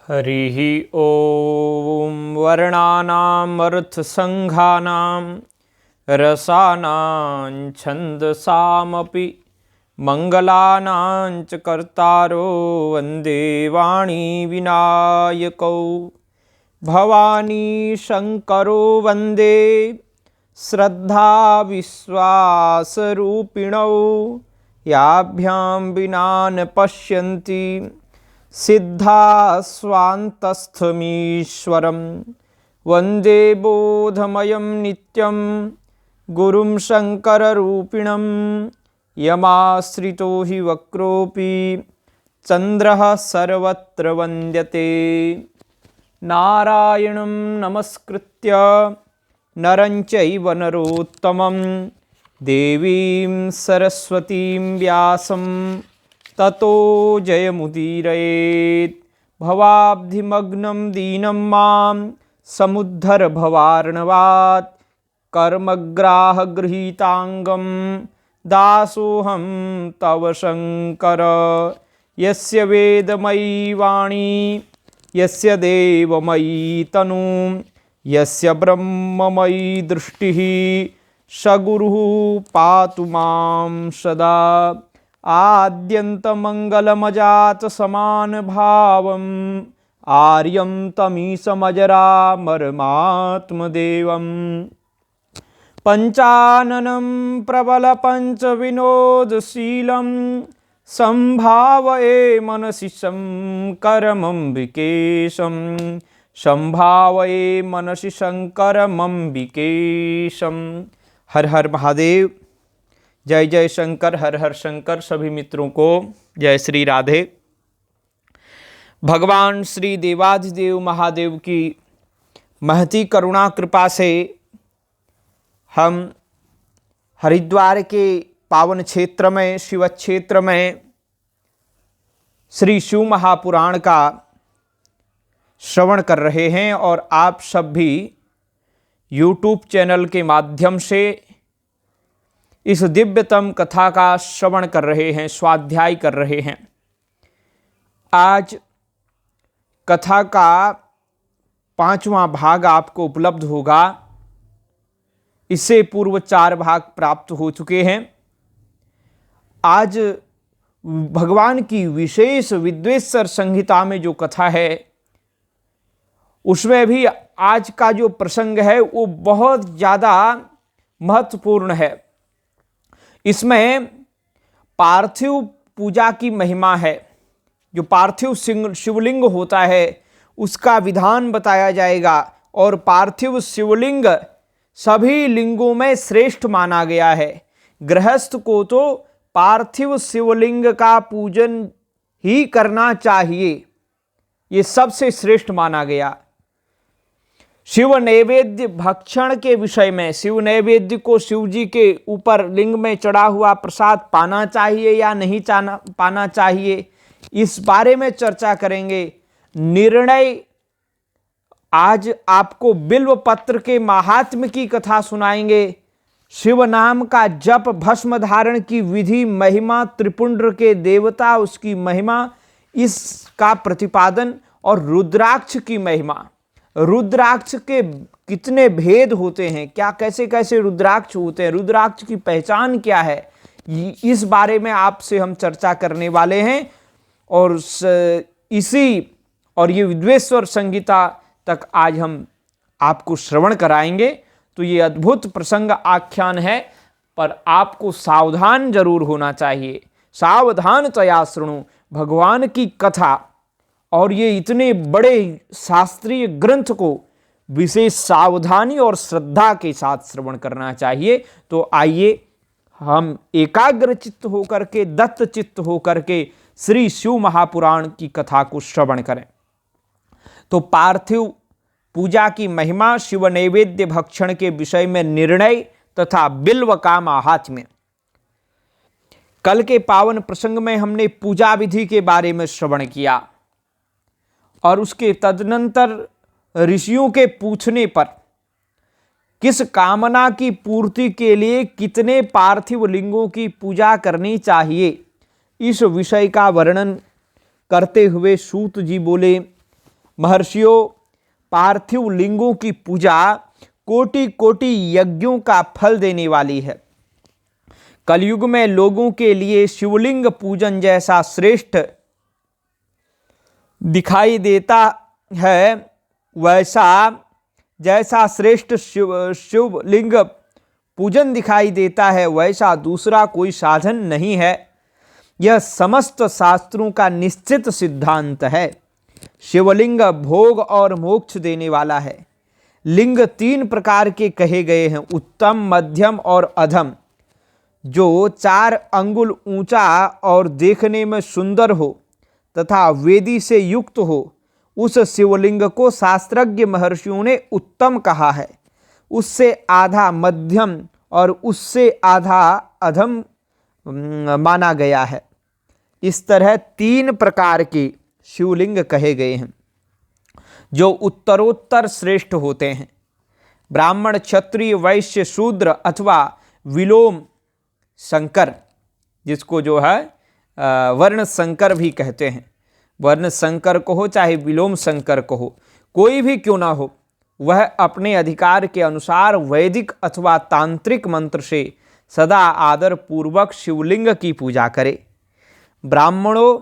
हरिः ॐ वर्णानामर्थसङ्घानां रसानां छन्दसामपि मङ्गलानां च कर्तारो वन्दे वाणी विनायकौ भवानी शङ्करो वन्दे श्रद्धा विश्वासरूपिणौ याभ्यां विना न पश्यन्ति सिद्धा स्वान्तस्थमीश्वरं वन्दे बोधमयं नित्यं गुरुं शङ्कररूपिणं यमाश्रितो हि वक्रोऽपि चन्द्रः सर्वत्र वन्द्यते। नारायणं नमस्कृत्य नरं चैव नरोत्तमं देवीं सरस्वतीं व्यासं ततो जयमुदीरयेत्। भवाब्धिमग्नं दीनं मां समुद्धर भवार्णवात् कर्मग्राहगृहीताङ्गं दासोऽहं तव शङ्कर। यस्य वेदमयी वाणी यस्य देवमयी तनु यस्य ब्रह्ममयी दृष्टिः स गुरुः पातु मां सदा। आद्यन्तमङ्गलमजातसमानभावम् आर्यं तमीशमजरामरमात्मदेवम् पञ्चाननं प्रबलपञ्चविनोदशीलं सम्भावये मनसि शङ्करमम्बिकेशं सम्भावये मनसि शङ्करमम्बिकेशं। हर हर महादेव। जय जय शंकर, हर हर शंकर। सभी मित्रों को जय श्री राधे। भगवान श्री देवाधिदेव महादेव की महती करुणा कृपा से हम हरिद्वार के पावन क्षेत्र में, शिव क्षेत्र में श्री शिव महापुराण का श्रवण कर रहे हैं और आप सब भी यूट्यूब चैनल के माध्यम से इस दिव्यतम कथा का श्रवण कर रहे हैं, स्वाध्याय कर रहे हैं। आज कथा का 5वां भाग आपको उपलब्ध होगा। इससे पूर्व 4 भाग प्राप्त हो चुके हैं। आज भगवान की विशेष विद्वेश्वर संहिता में जो कथा है उसमें भी आज का जो प्रसंग है वो बहुत ज़्यादा महत्वपूर्ण है। इसमें पार्थिव पूजा की महिमा है। जो पार्थिव शिवलिंग होता है उसका विधान बताया जाएगा और पार्थिव शिवलिंग सभी लिंगों में श्रेष्ठ माना गया है। गृहस्थ को तो पार्थिव शिवलिंग का पूजन ही करना चाहिए, ये सबसे श्रेष्ठ माना गया। शिव नैवेद्य भक्षण के विषय में, शिव नैवेद्य को शिव जी के ऊपर लिंग में चढ़ा हुआ प्रसाद पाना चाहिए या नहीं पाना चाहिए, इस बारे में चर्चा करेंगे। निर्णय आज आपको बिल्व पत्र के महात्म्य की कथा सुनाएंगे। शिव नाम का जप, भस्म धारण की विधि, महिमा, त्रिपुंड्र के देवता, उसकी महिमा, इसका प्रतिपादन और रुद्राक्ष की महिमा। रुद्राक्ष के कितने भेद होते हैं, क्या कैसे कैसे रुद्राक्ष होते हैं, रुद्राक्ष की पहचान क्या है, इस बारे में आपसे हम चर्चा करने वाले हैं। और ये विद्वेश्वर संहिता तक आज हम आपको श्रवण कराएंगे। तो ये अद्भुत प्रसंग आख्यान है, पर आपको सावधान जरूर होना चाहिए। सावधानतया शृणु भगवान की कथा। और ये इतने बड़े शास्त्रीय ग्रंथ को विशेष सावधानी और श्रद्धा के साथ श्रवण करना चाहिए। तो आइए हम एकाग्र चित्त होकर के, दत्त चित्त होकर के श्री शिव महापुराण की कथा को श्रवण करें। तो पार्थिव पूजा की महिमा, शिव नैवेद्य भक्षण के विषय में निर्णय तथा बिल्व का महात्म्य। कल के पावन प्रसंग में हमने पूजा विधि के बारे में श्रवण किया और उसके तदनंतर ऋषियों के पूछने पर किस कामना की पूर्ति के लिए कितने पार्थिव लिंगों की पूजा करनी चाहिए, इस विषय का वर्णन करते हुए सूत जी बोले, महर्षियों, पार्थिव लिंगों की पूजा कोटि कोटि यज्ञों का फल देने वाली है। कलयुग में लोगों के लिए शिवलिंग पूजन जैसा श्रेष्ठ दिखाई देता है, जैसा श्रेष्ठ शिवलिंग पूजन दिखाई देता है, वैसा दूसरा कोई साधन नहीं है। यह समस्त शास्त्रों का निश्चित सिद्धांत है। शिवलिंग भोग और मोक्ष देने वाला है। लिंग 3 प्रकार के कहे गए हैं, उत्तम, मध्यम और अधम। जो 4 अंगुल ऊंचा और देखने में सुंदर हो तथा वेदी से युक्त हो, उस शिवलिंग को शास्त्रज्ञ महर्षियों ने उत्तम कहा है। उससे आधा मध्यम और उससे आधा अधम माना गया है। इस तरह 3 प्रकार के शिवलिंग कहे गए हैं जो उत्तरोत्तर श्रेष्ठ होते हैं। ब्राह्मण, क्षत्रिय, वैश्य, शूद्र अथवा विलोम शंकर, जिसको जो है वर्ण शंकर भी कहते हैं। वर्ण शंकर को हो चाहे विलोम शंकर को हो, कोई भी क्यों ना हो, वह अपने अधिकार के अनुसार वैदिक अथवा तांत्रिक मंत्र से सदा आदर पूर्वक शिवलिंग की पूजा करे। ब्राह्मणों,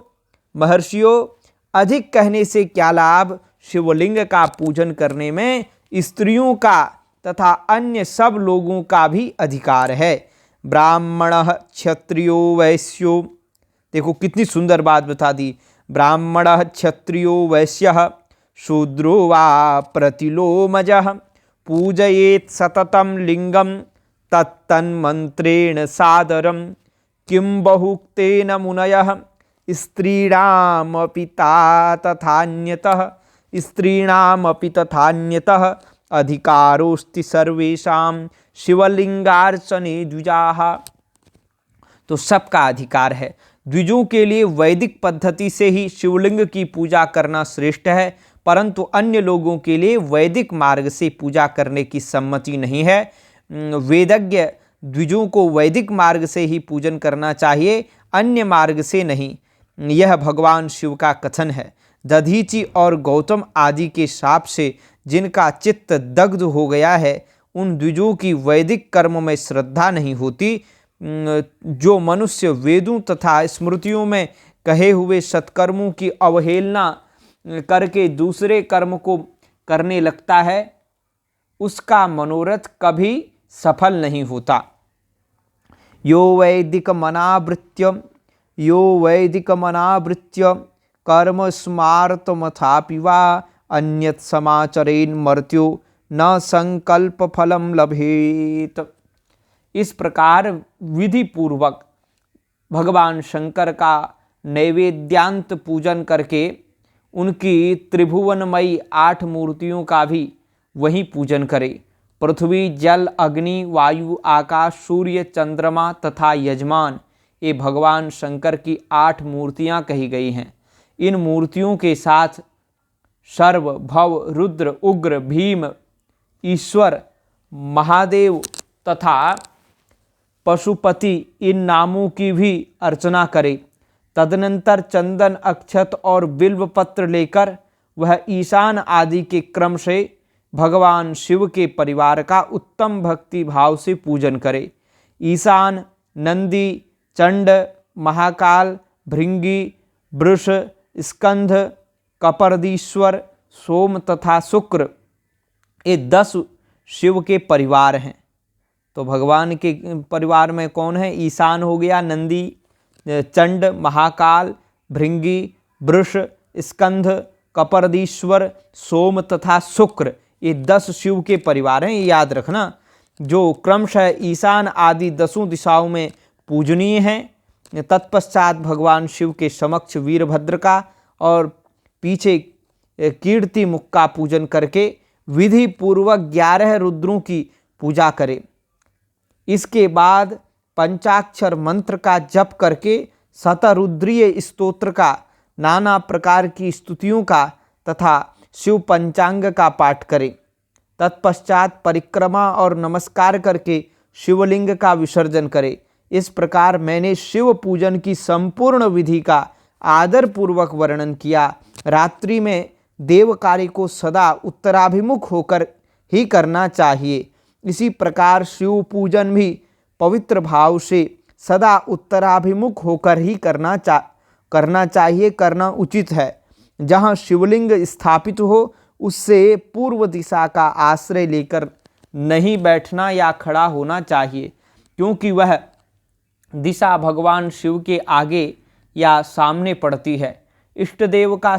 महर्षियों, अधिक कहने से क्या लाभ? शिवलिंग का पूजन करने में स्त्रियों का तथा अन्य सब लोगों का भी अधिकार है। ब्राह्मण, क्षत्रियो, वैश्यो, देखो कितनी सुंदर बात बता दी। ब्राह्मण, क्षत्रियो, वैश्य, शूद्रो वा प्रतिलोमजः पूजयेत् सततं लिंगम तत्तन्मंत्रेण सादरम किं बहुक्तेन मुनयः स्त्रीणामपि तथान्यतः अधिकारोस्ति सर्वेषां शिवलिंगार्चने द्विजाः। तो सबका अधिकार है। द्विजों के लिए वैदिक पद्धति से ही शिवलिंग की पूजा करना श्रेष्ठ है, परंतु अन्य लोगों के लिए वैदिक मार्ग से पूजा करने की सम्मति नहीं है। वेदज्ञ द्विजों को वैदिक मार्ग से ही पूजन करना चाहिए, अन्य मार्ग से नहीं। यह भगवान शिव का कथन है। दधीचि और गौतम आदि के शाप से जिनका चित्त दग्ध हो गया है, उन द्विजों की वैदिक कर्म में श्रद्धा नहीं होती। जो मनुष्य वेदों तथा स्मृतियों में कहे हुए सत्कर्मों की अवहेलना करके दूसरे कर्म को करने लगता है, उसका मनोरथ कभी सफल नहीं होता। यो वैदिक मनावृत्य कर्म स्मार्तमथापि वा अन्यत् समाचरेन् मर्त्यो न संकल्प फलम लभेत। इस प्रकार विधि पूर्वक भगवान शंकर का नैवेद्यांत पूजन करके उनकी त्रिभुवनमयी 8 मूर्तियों का भी वही पूजन करे। पृथ्वी, जल, अग्नि, वायु, आकाश, सूर्य, चंद्रमा तथा यजमान, ये भगवान शंकर की 8 मूर्तियां कही गई हैं। इन मूर्तियों के साथ सर्व, भव, रुद्र, उग्र, भीम, ईश्वर, महादेव तथा पशुपति, इन नामों की भी अर्चना करे। तदनंतर चंदन, अक्षत और बिल्व पत्र लेकर वह ईशान आदि के क्रम से भगवान शिव के परिवार का उत्तम भक्ति भाव से पूजन करे। ईशान, नंदी, चंड, महाकाल, भृंगी, वृष, स्कंध, कपर्दीश्वर, सोम तथा शुक्र, ये 10 शिव के परिवार हैं। तो भगवान के परिवार में कौन है? ईशान हो गया, नंदी, चंड, महाकाल, भृंगी, वृष, स्कंध, कपर्दीश्वर, सोम तथा शुक्र, ये 10 शिव के परिवार हैं। ये याद रखना, जो क्रमशः ईशान आदि 10 दिशाओं में पूजनीय हैं। तत्पश्चात भगवान शिव के समक्ष वीरभद्र का और पीछे कीर्ति मुख का पूजन करके विधि पूर्वक 11 रुद्रों की पूजा करे। इसके बाद पंचाक्षर मंत्र का जप करके शतरुद्रीय स्तोत्र का, नाना प्रकार की स्तुतियों का तथा शिव पंचांग का पाठ करें। तत्पश्चात परिक्रमा और नमस्कार करके शिवलिंग का विसर्जन करें। इस प्रकार मैंने शिव पूजन की संपूर्ण विधि का आदर पूर्वक वर्णन किया। रात्रि में देव कार्य को सदा उत्तराभिमुख होकर ही करना चाहिए। इसी प्रकार शिव पूजन भी पवित्र भाव से सदा उत्तराभिमुख होकर ही करना चाहिए, करना उचित है। जहाँ शिवलिंग स्थापित हो उससे पूर्व दिशा का आश्रय लेकर नहीं बैठना या खड़ा होना चाहिए, क्योंकि वह दिशा भगवान शिव के आगे या सामने पड़ती है। इष्ट देव का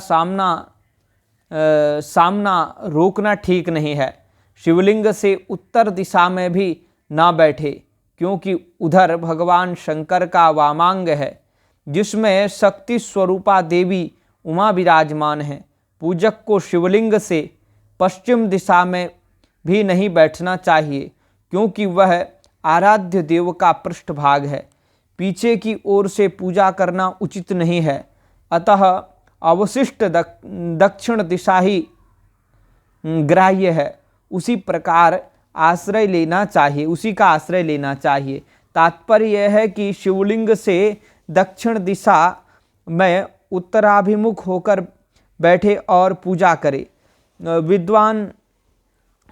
सामना रोकना ठीक नहीं है। शिवलिंग से उत्तर दिशा में भी ना बैठे, क्योंकि उधर भगवान शंकर का वामांग है, जिसमें शक्ति स्वरूपा देवी उमा विराजमान है। पूजक को शिवलिंग से पश्चिम दिशा में भी नहीं बैठना चाहिए, क्योंकि वह आराध्य देव का पृष्ठभाग है। पीछे की ओर से पूजा करना उचित नहीं है, अतः अवशिष्ट दक्षिण दिशा ही ग्राह्य है। उसी का आश्रय लेना चाहिए। तात्पर्य यह है कि शिवलिंग से दक्षिण दिशा में उत्तराभिमुख होकर बैठे और पूजा करे। विद्वान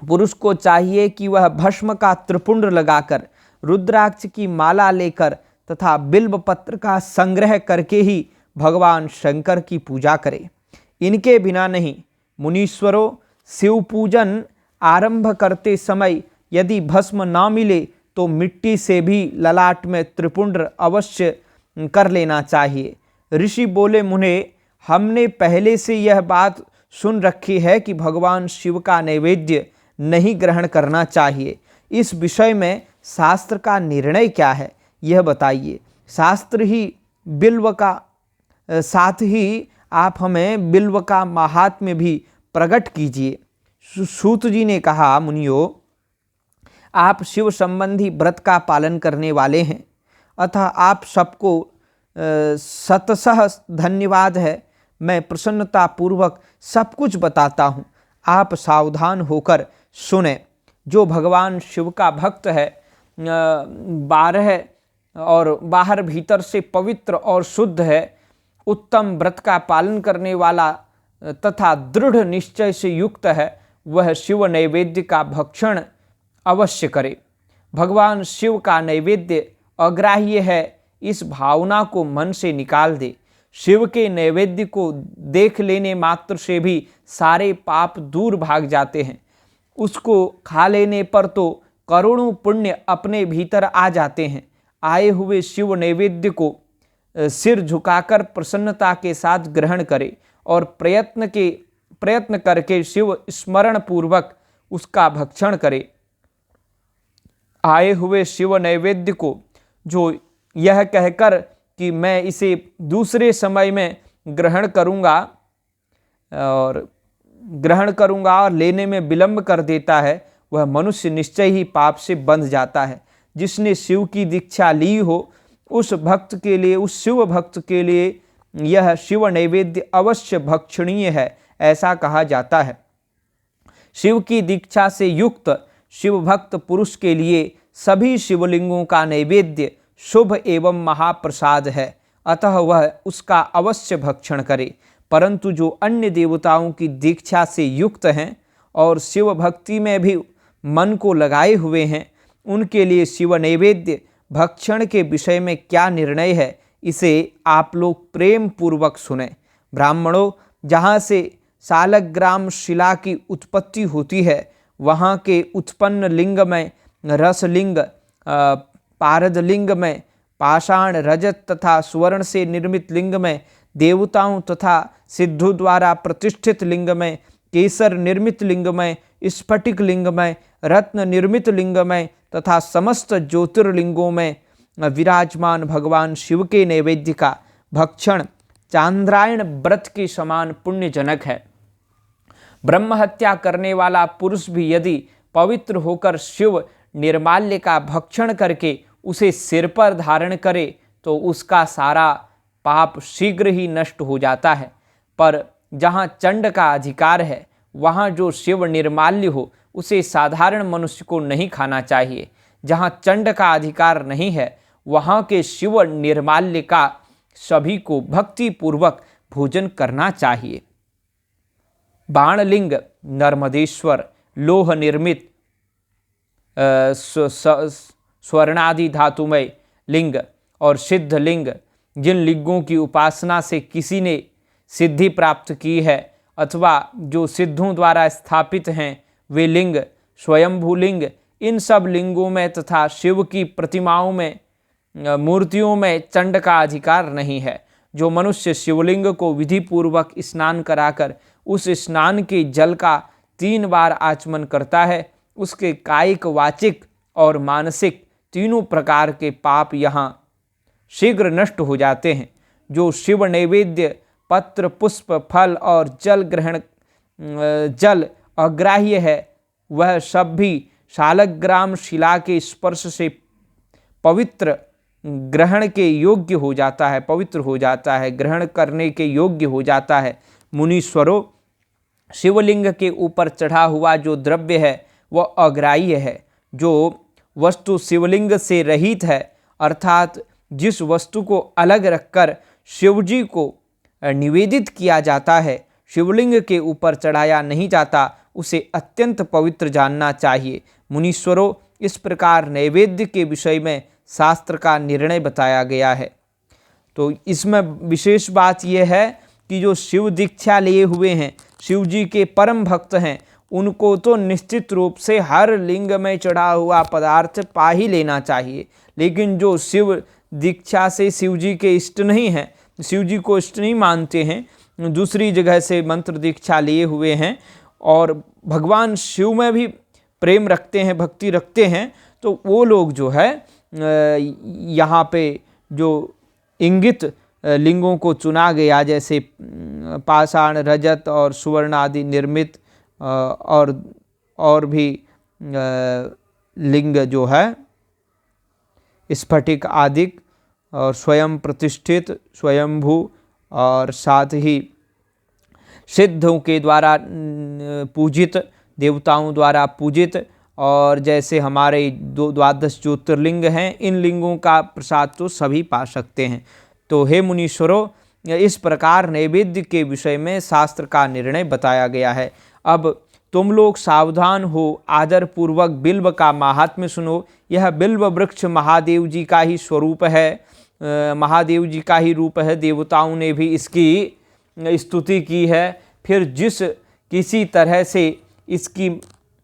पुरुष को चाहिए कि वह भस्म का त्रिपुंड लगाकर, रुद्राक्ष की माला लेकर तथा बिल्व पत्र का संग्रह करके ही भगवान शंकर की पूजा करे। इनके बिना नहीं। मुनीश्वरों, शिव पूजन आरंभ करते समय यदि भस्म ना मिले तो मिट्टी से भी ललाट में त्रिपुंड अवश्य कर लेना चाहिए। ऋषि बोले, मुने, हमने पहले से यह बात सुन रखी है कि भगवान शिव का नैवेद्य नहीं ग्रहण करना चाहिए। इस विषय में शास्त्र का निर्णय क्या है, यह बताइए। शास्त्र ही बिल्व का साथ ही आप हमें बिल्व का महात्म्य भी प्रकट कीजिए। सूत जी ने कहा, मुनियो, आप शिव संबंधी व्रत का पालन करने वाले हैं, अतः आप सबको शतशः धन्यवाद है। मैं प्रसन्नता पूर्वक सब कुछ बताता हूँ, आप सावधान होकर सुने। जो भगवान शिव का भक्त है, 12 और बाहर भीतर से पवित्र और शुद्ध है, उत्तम व्रत का पालन करने वाला तथा दृढ़ निश्चय से युक्त है, वह शिव नैवेद्य का भक्षण अवश्य करे। भगवान शिव का नैवेद्य अग्राह्य है, इस भावना को मन से निकाल दे। शिव के नैवेद्य को देख लेने मात्र से भी सारे पाप दूर भाग जाते हैं। उसको खा लेने पर तो करोड़ों पुण्य अपने भीतर आ जाते हैं। आए हुए शिव नैवेद्य को सिर झुकाकर प्रसन्नता के साथ ग्रहण करे और प्रयत्न करके शिव स्मरण पूर्वक उसका भक्षण करे। आए हुए शिव नैवेद्य को जो यह कहकर कि मैं इसे दूसरे समय में ग्रहण करूंगा और लेने में विलंब कर देता है, वह मनुष्य निश्चय ही पाप से बंध जाता है। जिसने शिव की दीक्षा ली हो उस शिव भक्त के लिए यह शिव नैवेद्य अवश्य भक्षणीय है, ऐसा कहा जाता है। शिव की दीक्षा से युक्त शिव भक्त पुरुष के लिए सभी शिवलिंगों का नैवेद्य शुभ एवं महाप्रसाद है, अतः वह उसका अवश्य भक्षण करे। परंतु जो अन्य देवताओं की दीक्षा से युक्त हैं और शिव भक्ति में भी मन को लगाए हुए हैं, उनके लिए शिव नैवेद्य भक्षण के विषय में क्या निर्णय है, इसे आप लोग प्रेम पूर्वक सुने। ब्राह्मणों, जहाँ से सालग्राम शिला की उत्पत्ति होती है, वहाँ के उत्पन्न लिंग में रसलिंग, पारदलिंग में पाषाण, रजत तथा स्वर्ण से निर्मित लिंग में देवताओं तथा सिद्धों द्वारा प्रतिष्ठित लिंग में, केसर निर्मित लिंग में, स्फटिक लिंग में, रत्न निर्मित लिंग में तथा समस्त ज्योतिर्लिंगों में विराजमान भगवान शिव के नैवेद्य का भक्षण चांद्रायण व्रत के समान पुण्यजनक है। ब्रह्म हत्या करने वाला पुरुष भी यदि पवित्र होकर शिव निर्माल्य का भक्षण करके उसे सिर पर धारण करे तो उसका सारा पाप शीघ्र ही नष्ट हो जाता है। पर जहाँ चंड का अधिकार है, वहाँ जो शिव निर्माल्य हो उसे साधारण मनुष्य को नहीं खाना चाहिए। जहाँ चंड का अधिकार नहीं है, वहाँ के शिव निर्माल्य का सभी को भक्ति पूर्वक भोजन करना चाहिए। बाणलिंग नर्मदेश्वर, लोह निर्मित स्वर्णादि धातुमय लिंग और सिद्ध लिंग, जिन लिंगों की उपासना से किसी ने सिद्धि प्राप्त की है अथवा जो सिद्धों द्वारा स्थापित हैं वे लिंग, स्वयंभू लिंग, इन सब लिंगों में तथा शिव की प्रतिमाओं में, मूर्तियों में चंड का अधिकार नहीं है। जो मनुष्य शिवलिंग को विधि पूर्वक स्नान कराकर उस स्नान के जल का 3 बार आचमन करता है, उसके कायिक, वाचिक और मानसिक तीनों प्रकार के पाप यहाँ शीघ्र नष्ट हो जाते हैं। जो शिव नैवेद्य, पत्र, पुष्प, फल और जल अग्राह्य है, वह सब भी शालग्राम शिला के स्पर्श से पवित्र ग्रहण के योग्य हो जाता है, पवित्र हो जाता है, ग्रहण करने के योग्य हो जाता है। मुनीश्वरों, शिवलिंग के ऊपर चढ़ा हुआ जो द्रव्य है वह अग्राह्य है। जो वस्तु शिवलिंग से रहित है, अर्थात जिस वस्तु को अलग रखकर शिवजी को निवेदित किया जाता है, शिवलिंग के ऊपर चढ़ाया नहीं जाता, उसे अत्यंत पवित्र जानना चाहिए। मुनीश्वरों, इस प्रकार नैवेद्य के विषय में शास्त्र का निर्णय बताया गया है। तो इसमें विशेष बात यह है कि जो शिव दीक्षा लिए हुए हैं, शिव जी के परम भक्त हैं, उनको तो निश्चित रूप से हर लिंग में चढ़ा हुआ पदार्थ पा ही लेना चाहिए। लेकिन जो शिव दीक्षा से शिव जी के इष्ट नहीं हैं, शिव जी को इष्ट नहीं मानते हैं, दूसरी जगह से मंत्र दीक्षा लिए हुए हैं और भगवान शिव में भी प्रेम रखते हैं, भक्ति रखते हैं, तो वो लोग जो है यहाँ पे जो इंगित लिंगों को चुना गया, जैसे पाषाण, रजत और सुवर्ण आदि निर्मित और भी लिंग जो है स्फटिक आदि और स्वयं प्रतिष्ठित, स्वयंभू और साथ ही सिद्धों के द्वारा पूजित, देवताओं द्वारा पूजित, और जैसे हमारे 12 ज्योतिर्लिंग हैं, इन लिंगों का प्रसाद तो सभी पा सकते हैं। तो हे मुनीश्वरों, इस प्रकार नैवेद्य के विषय में शास्त्र का निर्णय बताया गया है। अब तुम लोग सावधान हो, आदर पूर्वक बिल्व का महात्म्य सुनो। यह बिल्व वृक्ष महादेव जी का ही स्वरूप है, महादेव जी का ही रूप है। देवताओं ने भी इसकी स्तुति की है। फिर जिस किसी तरह से इसकी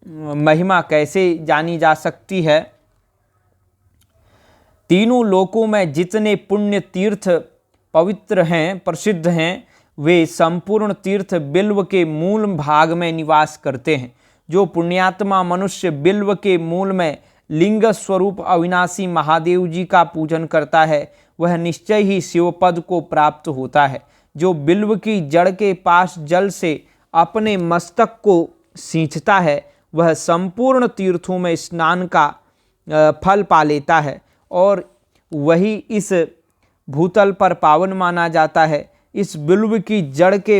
महिमा कैसे जानी जा सकती है, तीनों लोकों में जितने पुण्य तीर्थ पवित्र हैं, प्रसिद्ध हैं, वे संपूर्ण तीर्थ बिल्व के मूल भाग में निवास करते हैं। जो पुण्यात्मा मनुष्य बिल्व के मूल में लिंग स्वरूप अविनाशी महादेव जी का पूजन करता है, वह निश्चय ही शिवपद को प्राप्त होता है। जो बिल्व की जड़ के पास जल से अपने मस्तक को सींचता है, वह संपूर्ण तीर्थों में स्नान का फल पा लेता है और वही इस भूतल पर पावन माना जाता है। इस बिल्व की जड़ के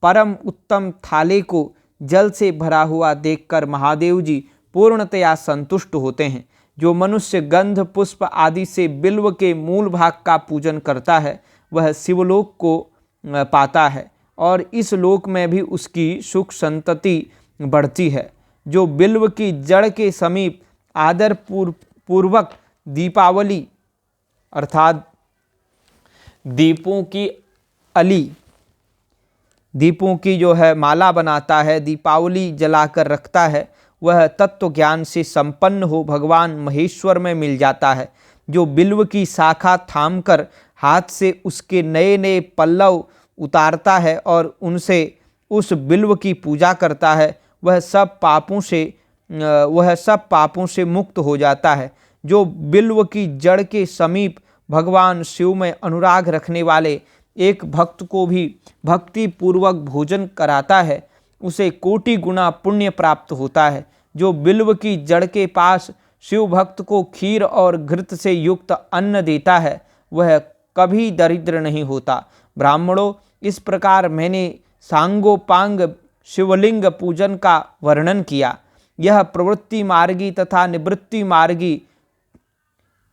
परम उत्तम थाले को जल से भरा हुआ देखकर महादेव जी पूर्णतया संतुष्ट होते हैं। जो मनुष्य गंध, पुष्प आदि से बिल्व के मूल भाग का पूजन करता है, वह शिवलोक को पाता है और इस लोक में भी उसकी सुख संतति बढ़ती है। जो बिल्व की जड़ के समीप आदर पूर्वक दीपावली अर्थात दीपों की जो है माला बनाता है, दीपावली जलाकर रखता है, वह तत्व ज्ञान से संपन्न हो भगवान महेश्वर में मिल जाता है। जो बिल्व की शाखा थामकर हाथ से उसके नए नए पल्लव उतारता है और उनसे उस बिल्व की पूजा करता है, वह सब पापों से मुक्त हो जाता है। जो बिल्व की जड़ के समीप भगवान शिव में अनुराग रखने वाले एक भक्त को भी भक्ति पूर्वक भोजन कराता है, उसे कोटि गुना पुण्य प्राप्त होता है। जो बिल्व की जड़ के पास शिव भक्त को खीर और घृत से युक्त अन्न देता है, वह कभी दरिद्र नहीं होता। ब्राह्मणों, इस प्रकार मैंने सांगोपांग शिवलिंग पूजन का वर्णन किया। यह प्रवृत्ति मार्गी तथा निवृत्ति मार्गी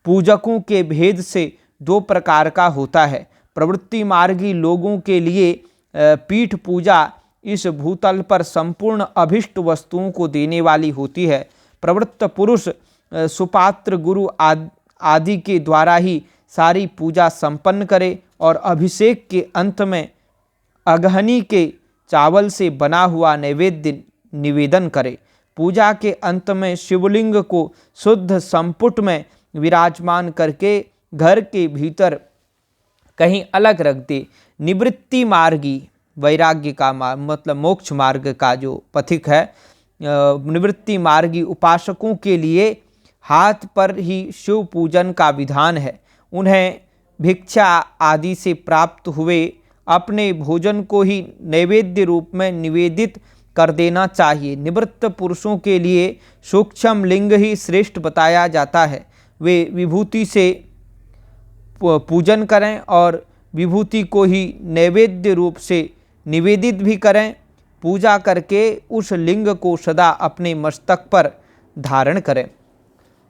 पूजकों के भेद से 2 प्रकार का होता है। प्रवृत्ति मार्गी लोगों के लिए पीठ पूजा इस भूतल पर संपूर्ण अभिष्ट वस्तुओं को देने वाली होती है। प्रवृत्त पुरुष सुपात्र गुरु आदि के द्वारा ही सारी पूजा संपन्न करे और अभिषेक के अंत में अगहनी के चावल से बना हुआ नैवेद्य निवेदन करे। पूजा के अंत में शिवलिंग को शुद्ध संपुट में विराजमान करके घर के भीतर कहीं अलग रख दे। निवृत्ति मार्गी, वैराग्य का मार्ग मतलब मोक्ष मार्ग का जो पथिक है, निवृत्ति मार्गी उपासकों के लिए हाथ पर ही शिव पूजन का विधान है। उन्हें भिक्षा आदि से प्राप्त हुए अपने भोजन को ही नैवेद्य रूप में निवेदित कर देना चाहिए। निवृत्त पुरुषों के लिए सूक्ष्म लिंग ही श्रेष्ठ बताया जाता है। वे विभूति से पूजन करें और विभूति को ही नैवेद्य रूप से निवेदित भी करें। पूजा करके उस लिंग को सदा अपने मस्तक पर धारण करें।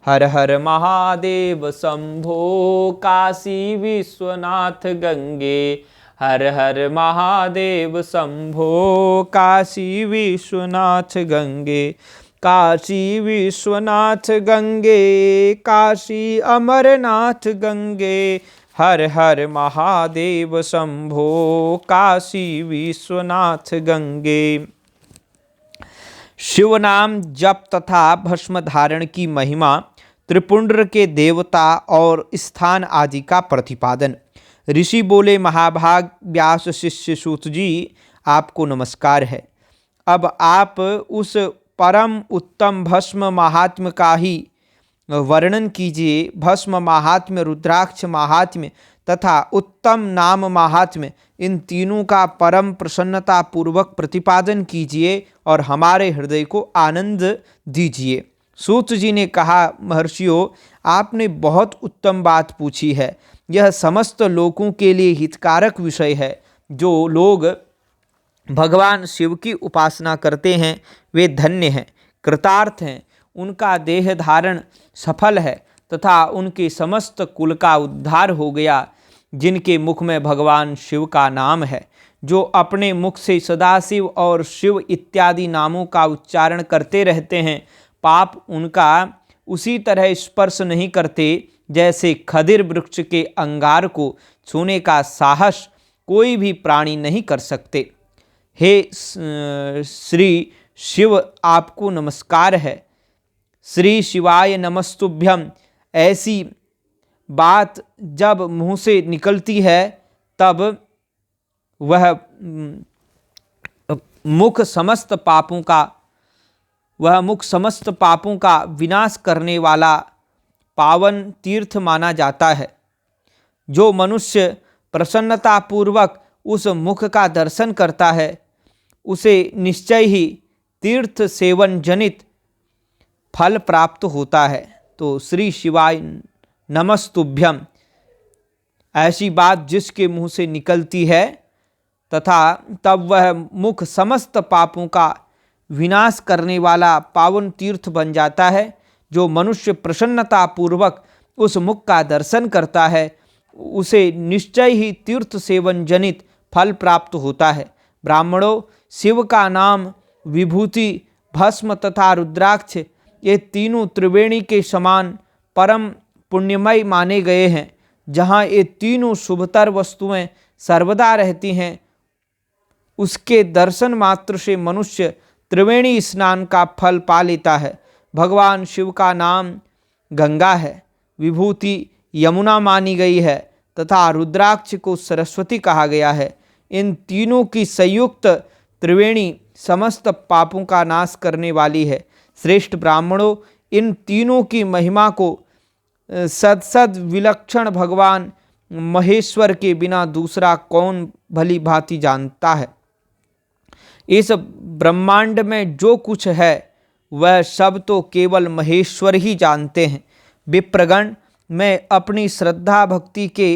हर हर महादेव शंभो काशी विश्वनाथ गंगे। हर हर महादेव शंभो काशी विश्वनाथ गंगे। काशी विश्वनाथ गंगे, काशी अमरनाथ गंगे। हर हर महादेव शंभो काशी विश्वनाथ गंगे। शिव नाम जप तथा भस्म धारण की महिमा, त्रिपुंड्र के देवता और स्थान आदि का प्रतिपादन। ऋषि बोले, महाभाग व्यास शिष्य सूत जी, आपको नमस्कार है। अब आप उस परम उत्तम भस्म महात्म्य का ही वर्णन कीजिए। भस्म महात्म्य, रुद्राक्ष महात्म्य तथा उत्तम नाम महात्म्य, इन तीनों का परम प्रसन्नता पूर्वक प्रतिपादन कीजिए और हमारे हृदय को आनंद दीजिए। सूत जी ने कहा, महर्षियों, आपने बहुत उत्तम बात पूछी है। यह समस्त लोगों के लिए हितकारक विषय है। जो लोग भगवान शिव की उपासना करते हैं वे धन्य हैं, कृतार्थ हैं। उनका देह धारण सफल है तथा उनके समस्त कुल का उद्धार हो गया। जिनके मुख में भगवान शिव का नाम है, जो अपने मुख से सदाशिव और शिव इत्यादि नामों का उच्चारण करते रहते हैं, पाप उनका उसी तरह स्पर्श नहीं करते जैसे खदिर वृक्ष के अंगार को छूने का साहस कोई भी प्राणी नहीं कर सकते। हे श्री शिव, आपको नमस्कार है। श्री शिवाय नमस्तुभ्यम। ऐसी बात जब मुँह से निकलती है तब वह मुख समस्त पापों का विनाश करने वाला पावन तीर्थ माना जाता है। जो मनुष्य प्रसन्नतापूर्वक उस मुख का दर्शन करता है, उसे निश्चय ही तीर्थ सेवन जनित फल प्राप्त होता है। तो श्री शिवाय नमस्तुभ्यम, ऐसी बात जिसके मुंह से निकलती है तथा तब वह मुख समस्त पापों का विनाश करने वाला पावन तीर्थ बन जाता है। जो मनुष्य प्रसन्नता पूर्वक उस मुख का दर्शन करता है, उसे निश्चय ही तीर्थ सेवन जनित फल प्राप्त होता है। ब्राह्मणों, शिव का नाम, विभूति, भस्म तथा रुद्राक्ष, ये तीनों त्रिवेणी के समान परम पुण्यमय माने गए हैं। जहाँ ये तीनों शुभतर वस्तुएं सर्वदा रहती हैं, उसके दर्शन मात्र से मनुष्य त्रिवेणी स्नान का फल पा लेता है। भगवान शिव का नाम गंगा है, विभूति यमुना मानी गई है तथा रुद्राक्ष को सरस्वती कहा गया है। इन तीनों की संयुक्त त्रिवेणी समस्त पापों का नाश करने वाली है। श्रेष्ठ ब्राह्मणों, इन तीनों की महिमा को सद विलक्षण भगवान महेश्वर के बिना दूसरा कौन भली भांति जानता है। इस ब्रह्मांड में जो कुछ है वह सब तो केवल महेश्वर ही जानते हैं। विप्रगण, मैं अपनी श्रद्धा भक्ति के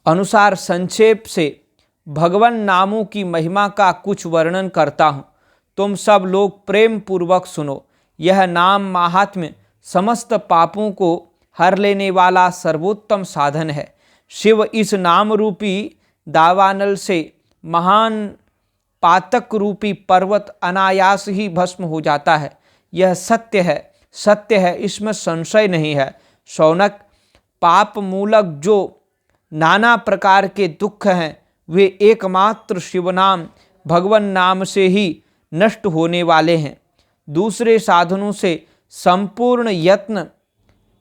अनुसार संक्षेप से भगवान नामों की महिमा का कुछ वर्णन करता हूँ। तुम सब लोग प्रेम पूर्वक सुनो। यह नाम महात्म्य समस्त पापों को हर लेने वाला सर्वोत्तम साधन है। शिव इस नाम रूपी दावानल से महान पातक रूपी पर्वत अनायास ही भस्म हो जाता है। यह सत्य है, इसमें संशय नहीं है। शौनक, पाप मूलक जो नाना प्रकार के दुख हैं वे एकमात्र शिवनाम भगवान नाम से ही नष्ट होने वाले हैं। दूसरे साधनों से संपूर्ण यत्न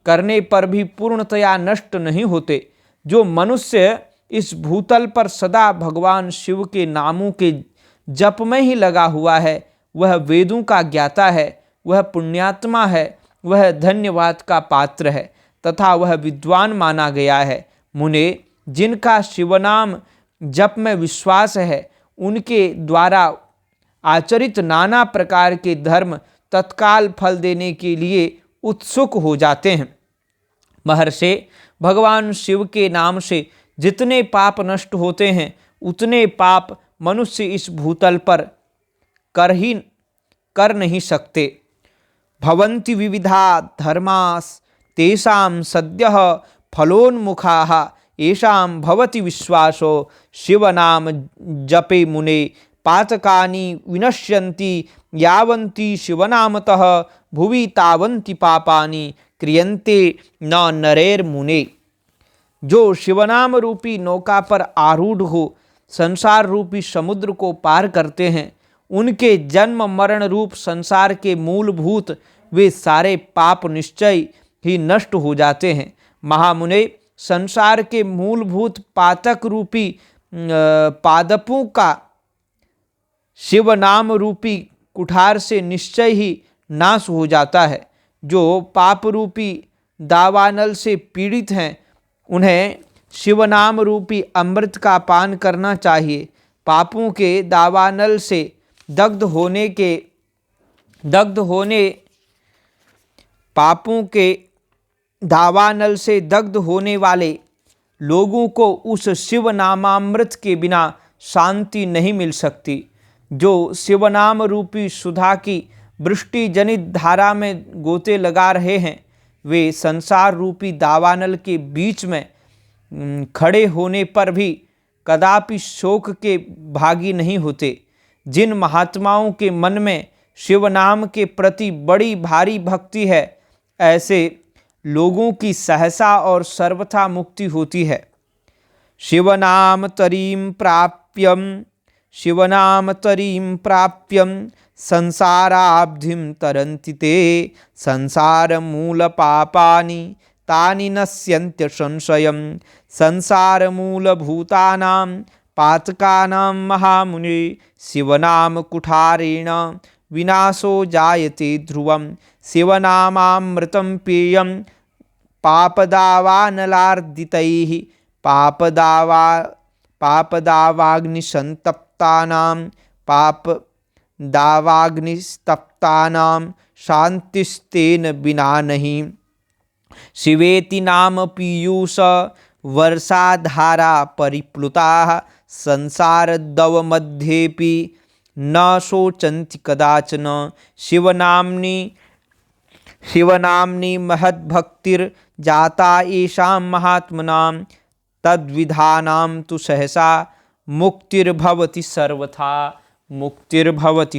करने पर भी पूर्णतया नष्ट नहीं होते। जो मनुष्य इस भूतल पर सदा भगवान शिव के नामों के जप में ही लगा हुआ है, वह वेदों का ज्ञाता है, वह पुण्यात्मा है, वह धन्यवाद का पात्र है तथा वह विद्वान माना गया है। मुने, जिनका शिवनाम जप में विश्वास है, उनके द्वारा आचरित नाना प्रकार के धर्म तत्काल फल देने के लिए उत्सुक हो जाते हैं। महर्षि, भगवान शिव के नाम से जितने पाप नष्ट होते हैं उतने पाप मनुष्य इस भूतल पर कर नहीं सकते। भवन्ति विविधा धर्मास् तेषां सद्यः फलोन्मुखाः येषां भवति विश्वासो शिवनाम जपे मुने पातकानि विनश्यन्ति यावन्ति शिवनामतः भुवि तावन्ति पापानि क्रियन्ते न नरैर्मुने। जो शिवनाम रूपी नौका पर आरूढ़ हो संसार रूपी समुद्र को पार करते हैं, उनके जन्म मरण रूप संसार के मूलभूत वे सारे पाप निश्चय ही नष्ट हो जाते हैं। महामुने, संसार के मूलभूत पातक रूपी पादपों का शिव नाम रूपी कुठार से निश्चय ही नाश हो जाता है। जो पाप रूपी दावानल से पीड़ित हैं, उन्हें शिवनाम रूपी अमृत का पान करना चाहिए। पापों के दावानल से दग्ध होने वाले लोगों को उस शिव नामामृत के बिना शांति नहीं मिल सकती। जो शिवनाम रूपी सुधा की वृष्टि जनित धारा में गोते लगा रहे हैं, वे संसार रूपी दावानल के बीच में खड़े होने पर भी कदापि शोक के भागी नहीं होते। जिन महात्माओं के मन में शिवनाम के प्रति बड़ी भारी भक्ति है, ऐसे लोगों की सहसा और सर्वथा मुक्ति होती है। शिवनाम तरीं प्राप्यम संसाराब्धिं तरन्ति ते संसार मूल पापानि तानि नश्यन्त्य संशयं संसार मूल भूतानां पातकानां महामुने शिवनाम कुठारेण विनाशो जायते ध्रुवं शिवनामामृतं पेयं पापदावानलार्दितैः पापदावाग्निस्तप्तानां शांतिस्तेन बिना नहीं। शिवेति नाम पीयूष वर्षाधारा परिप्लुताः संसारदव मध्येपि न शोचन्ति कदाचन। शिवनाम्नि महद्भक्तिर्जाता येषां महात्मनां तद्विधानां तु सहसा मुक्तिर्भवति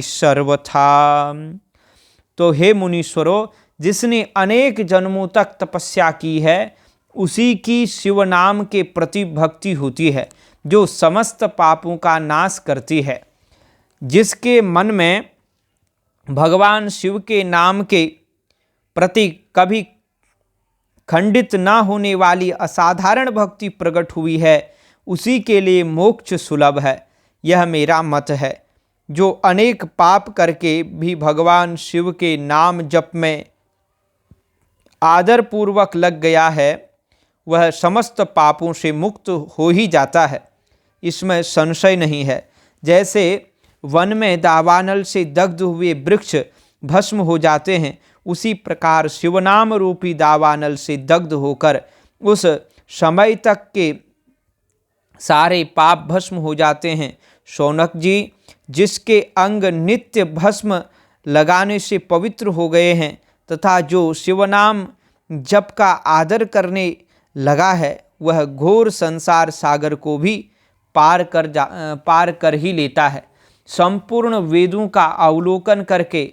सर्वथा। तो हे मुनीश्वरों, जिसने अनेक जन्मों तक तपस्या की है, उसी की शिव नाम के प्रति भक्ति होती है, जो समस्त पापों का नाश करती है। जिसके मन में भगवान शिव के नाम के प्रति कभी खंडित न होने वाली असाधारण भक्ति प्रकट हुई है, उसी के लिए मोक्ष सुलभ है। यह मेरा मत है। जो अनेक पाप करके भी भगवान शिव के नाम जप में आदरपूर्वक लग गया है, वह समस्त पापों से मुक्त हो ही जाता है, इसमें संशय नहीं है। जैसे वन में दावानल से दग्ध हुए वृक्ष भस्म हो जाते हैं, उसी प्रकार शिवनाम रूपी दावानल से दग्ध होकर उस समय तक के सारे पाप भस्म हो जाते हैं। शौनक जी, जिसके अंग नित्य भस्म लगाने से पवित्र हो गए हैं तथा जो शिवनाम जप का आदर करने लगा है, वह घोर संसार सागर को भी पार कर ही लेता है। संपूर्ण वेदों का अवलोकन करके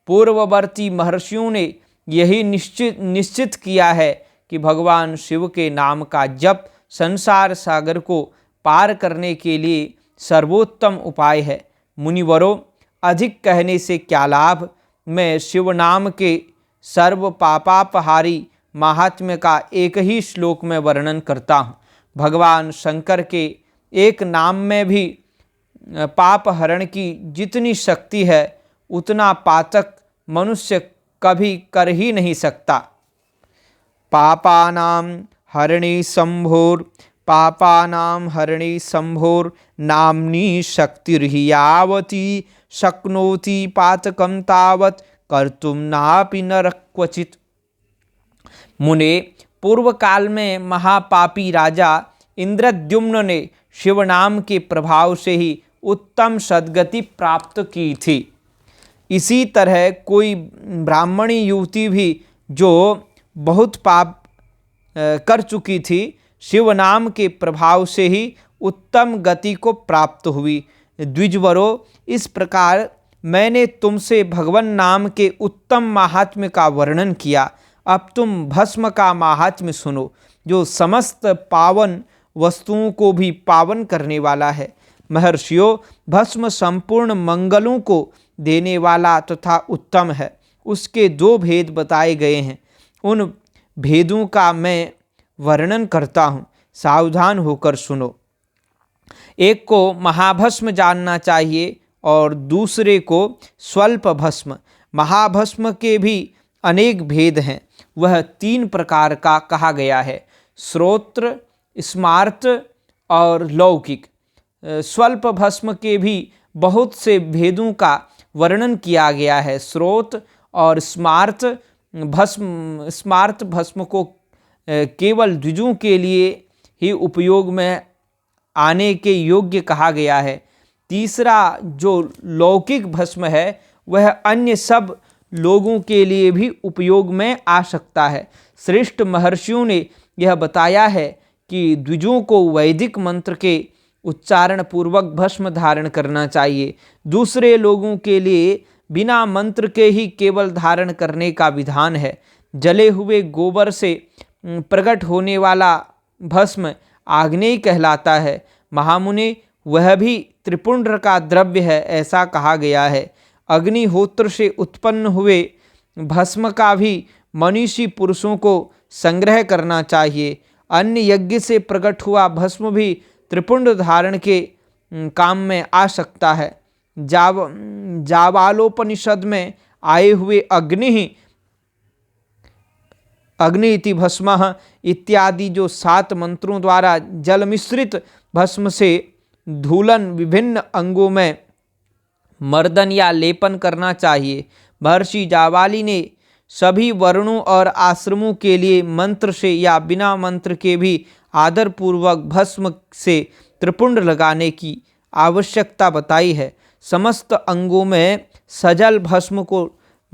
पूर्ववर्ती महर्षियों ने यही निश्चित किया है कि भगवान शिव के नाम का जप संसार सागर को पार करने के लिए सर्वोत्तम उपाय है। मुनिवरों, अधिक कहने से क्या लाभ। मैं शिव नाम के सर्व पापापहारी महात्म्य का एक ही श्लोक में वर्णन करता हूँ। भगवान शंकर के एक नाम में भी पाप हरण की जितनी शक्ति है उतना पातक मनुष्य कभी कर ही नहीं सकता। पापानां हरणे शंभोर नाम्नी शक्तिर्हियावती शक्नोति पातकं तावत् कर्तुं नापि नरः क्वचित्। मुने, पूर्व काल में महापापी राजा इंद्रद्युम्न ने शिव नाम के प्रभाव से ही उत्तम सद्गति प्राप्त की थी। इसी तरह कोई ब्राह्मणी युवती भी जो बहुत पाप कर चुकी थी, शिव नाम के प्रभाव से ही उत्तम गति को प्राप्त हुई। द्विजवरों, इस प्रकार मैंने तुमसे भगवान नाम के उत्तम महात्म्य का वर्णन किया। अब तुम भस्म का महात्म्य सुनो, जो समस्त पावन वस्तुओं को भी पावन करने वाला है। महर्षियों, भस्म संपूर्ण मंगलों को देने वाला तथा उत्तम है। उसके दो भेद बताए गए हैं, उन भेदों का मैं वर्णन करता हूँ, सावधान होकर सुनो। एक को महाभस्म जानना चाहिए और दूसरे को स्वल्प भस्म। महाभस्म के भी अनेक भेद हैं। वह 3 प्रकार का कहा गया है, श्रोत्र, स्मार्त और लौकिक। स्वल्प भस्म के भी बहुत से भेदों का वर्णन किया गया है। स्रोत और स्मार्त भस्म को केवल द्विजों के लिए ही उपयोग में आने के योग्य कहा गया है। तीसरा जो लौकिक भस्म है वह अन्य सब लोगों के लिए भी उपयोग में आ सकता है। श्रेष्ठ महर्षियों ने यह बताया है कि द्विजों को वैदिक मंत्र के उच्चारण पूर्वक भस्म धारण करना चाहिए। दूसरे लोगों के लिए बिना मंत्र के ही केवल धारण करने का विधान है। जले हुए गोबर से प्रकट होने वाला भस्म आग्नेय कहलाता है। महामुने, वह भी त्रिपुंड्र का द्रव्य है, ऐसा कहा गया है। अग्निहोत्र से उत्पन्न हुए भस्म का भी मनीषी पुरुषों को संग्रह करना चाहिए। अन्य यज्ञ से प्रकट हुआ भस्म भी त्रिपुंड धारण के काम में आ सकता है। जाबालोपनिषद में आए हुए अग्नि इति भस्मः इत्यादि जो 7 मंत्रों द्वारा जल मिश्रित भस्म से धूलन विभिन्न अंगों में मर्दन या लेपन करना चाहिए। महर्षि जाबाली ने सभी वर्णों और आश्रमों के लिए मंत्र से या बिना मंत्र के भी आदरपूर्वक भस्म से त्रिपुंड लगाने की आवश्यकता बताई है। समस्त अंगों में सजल भस्म को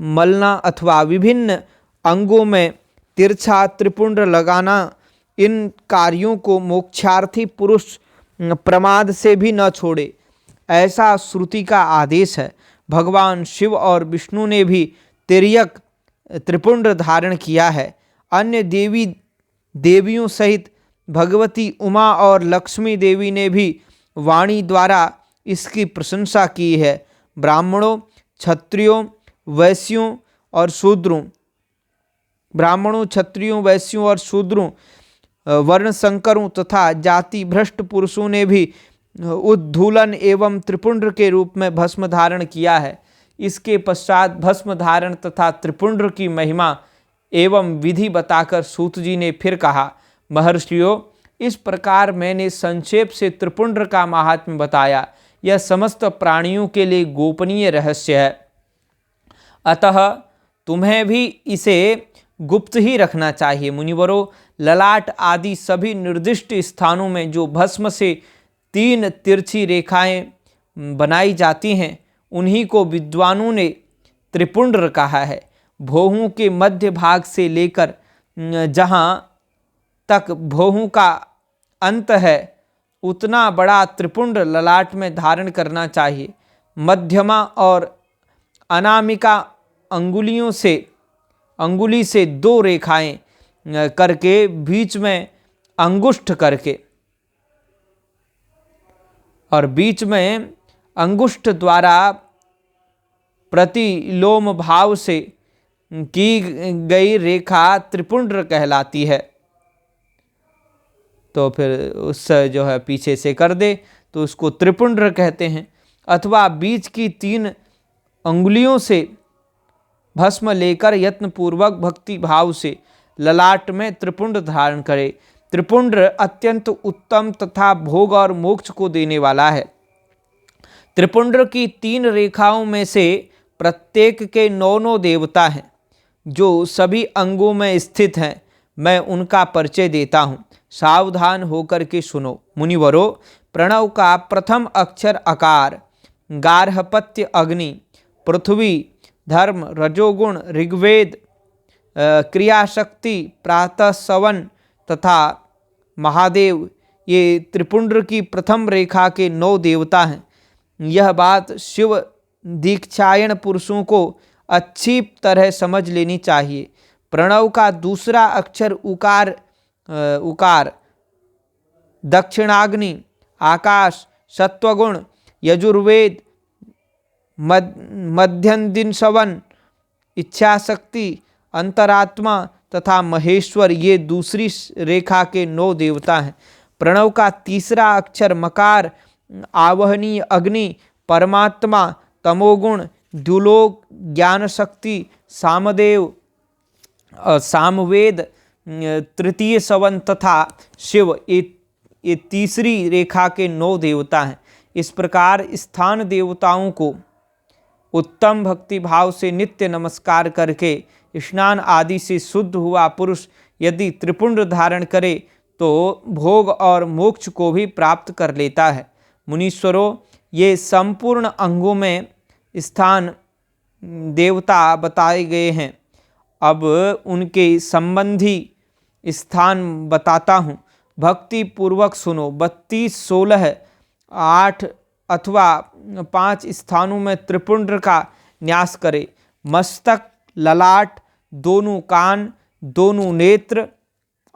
मलना अथवा विभिन्न अंगों में तिरछा त्रिपुंड लगाना, इन कार्यों को मोक्षार्थी पुरुष प्रमाद से भी न छोड़े, ऐसा श्रुति का आदेश है। भगवान शिव और विष्णु ने भी तिर्यक त्रिपुंड धारण किया है। अन्य देवियों सहित भगवती उमा और लक्ष्मी देवी ने भी वाणी द्वारा इसकी प्रशंसा की है। ब्राह्मणों, क्षत्रियों, वैश्यों और शूद्रों, वर्ण संकरों तथा जाति भ्रष्ट पुरुषों ने भी उद्धूलन एवं त्रिपुंड के रूप में भस्म धारण किया है। इसके पश्चात भस्म धारण तथा त्रिपुंड की महिमा एवं विधि बताकर सूत जी ने फिर कहा, महर्षियों, इस प्रकार मैंने संक्षेप से त्रिपुंड का महात्म्य बताया। यह समस्त प्राणियों के लिए गोपनीय रहस्य है, अतः तुम्हें भी इसे गुप्त ही रखना चाहिए। मुनिवरों, ललाट आदि सभी निर्दिष्ट स्थानों में जो भस्म से 3 तिरछी रेखाएं बनाई जाती हैं, उन्हीं को विद्वानों ने त्रिपुंड कहा है। भौहों के मध्य भाग से लेकर जहाँ तक भौहों का अंत है, उतना बड़ा त्रिपुंड ललाट में धारण करना चाहिए। मध्यमा और अनामिका अंगुली से 2 रेखाएं करके बीच में अंगुष्ठ करके और बीच में अंगुष्ठ द्वारा प्रतिलोम भाव से की गई रेखा त्रिपुंड्र कहलाती है। तो फिर उस जो है पीछे से कर दे तो उसको त्रिपुंड्र कहते हैं। अथवा बीच की 3 अंगुलियों से भस्म लेकर यत्नपूर्वक भक्ति भाव से ललाट में त्रिपुंड धारण करे। त्रिपुंड अत्यंत उत्तम तथा भोग और मोक्ष को देने वाला है। त्रिपुंड की 3 रेखाओं में से प्रत्येक के 9 देवता हैं जो सभी अंगों में स्थित हैं। मैं उनका परिचय देता हूँ, सावधान होकर के सुनो। मुनिवरों, प्रणव का प्रथम अक्षर अकार, गार्हपत्य अग्नि, पृथ्वी धर्म रजोगुण ऋग्वेद, क्रियाशक्ति प्रातः सवन तथा महादेव, ये त्रिपुंड की प्रथम रेखा के 9 देवता हैं। यह बात शिव दीक्षायण पुरुषों को अच्छी तरह समझ लेनी चाहिए। प्रणव का दूसरा अक्षर उकार दक्षिणाग्नि, आकाश, सत्वगुण, यजुर्वेद, मध्यदिनसवन, इच्छाशक्ति, अंतरात्मा तथा महेश्वर, ये दूसरी रेखा के 9 देवता हैं। प्रणव का तीसरा अक्षर मकार, आवहनीय अग्नि, परमात्मा, तमोगुण, द्युलोक, ज्ञान शक्ति, सामदेव, सामवेद, तृतीय सवन तथा शिव, ये तीसरी रेखा के 9 देवता हैं। इस प्रकार स्थान देवताओं को उत्तम भक्ति भाव से नित्य नमस्कार करके स्नान आदि से शुद्ध हुआ पुरुष यदि त्रिपुंड धारण करे तो भोग और मोक्ष को भी प्राप्त कर लेता है। मुनीश्वरों, ये संपूर्ण अंगों में स्थान देवता बताए गए हैं। अब उनके संबंधी स्थान बताता हूँ, भक्ति पूर्वक सुनो। 32, 16, 8 अथवा 5 स्थानों में त्रिपुंड का न्यास करे। मस्तक, ललाट, दोनों कान, दोनों नेत्र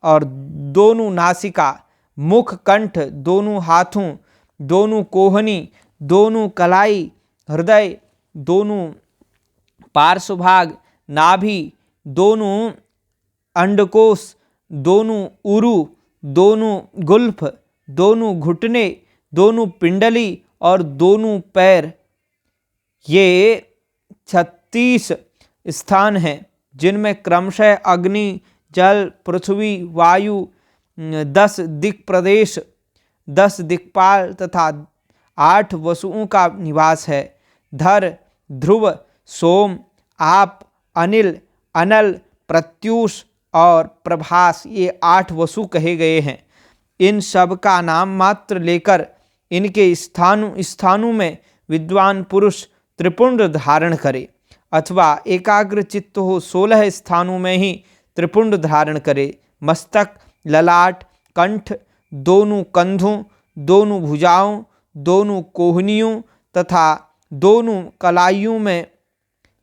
और दोनों नासिका, मुख, कंठ, दोनों हाथों, दोनों कोहनी, दोनों कलाई, हृदय, दोनों पार्श्वभाग, नाभि, दोनों अंडकोश, दोनों उरु, दोनों गुल्फ, दोनों घुटने, दोनों पिंडली और दोनों पैर, ये 36 स्थान हैं जिनमें क्रमशः अग्नि, जल, पृथ्वी, वायु, 10 दिक् प्रदेश, 10 दिक्पाल तथा 8 वसुओं का निवास है। धर, ध्रुव, सोम, आप, अनिल, अनल, प्रत्यूष और प्रभास, ये 8 वसु कहे गए हैं। इन सब का नाम मात्र लेकर इनके स्थानों में विद्वान पुरुष त्रिपुंड धारण करे अथवा एकाग्र चित्त हो 16 स्थानों में ही त्रिपुंड धारण करे। मस्तक, ललाट, कंठ, दोनों कंधों, दोनों भुजाओं, दोनों कोहनियों तथा दोनों कलाइयों में,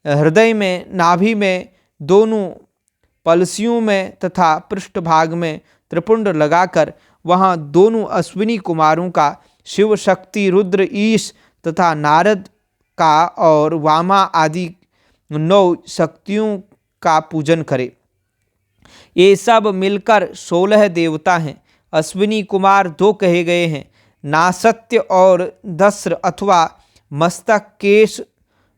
हृदय में, नाभि में, दोनों पलसियों में तथा पृष्ठभाग में त्रिपुंड लगाकर वहाँ दोनों अश्विनी कुमारों का, शिव, शक्ति, रुद्र, ईश तथा नारद का और वामा आदि 9 शक्तियों का पूजन करे। ये सब मिलकर 16 देवता हैं। अश्विनी कुमार 2 कहे गए हैं, नासत्य और दस्र अथवा मस्तक, केश,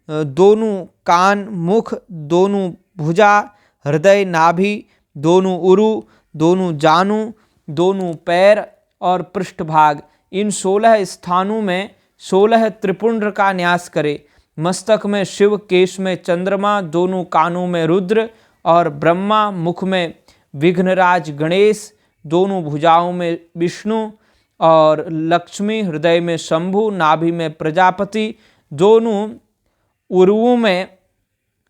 दोनों कान, मुख, दोनों भुजा, हृदय, नाभि, दोनों उरु, दोनों जानु, दोनों पैर और पृष्ठभाग, इन 16 स्थानों में 16 त्रिपुंड का न्यास करे। मस्तक में शिव, केश में चंद्रमा, दोनों कानों में रुद्र और ब्रह्मा, मुख में विघ्नराज गणेश, दोनों भुजाओं में विष्णु और लक्ष्मी, हृदय में शंभु, नाभि में प्रजापति, दोनों उरुओं में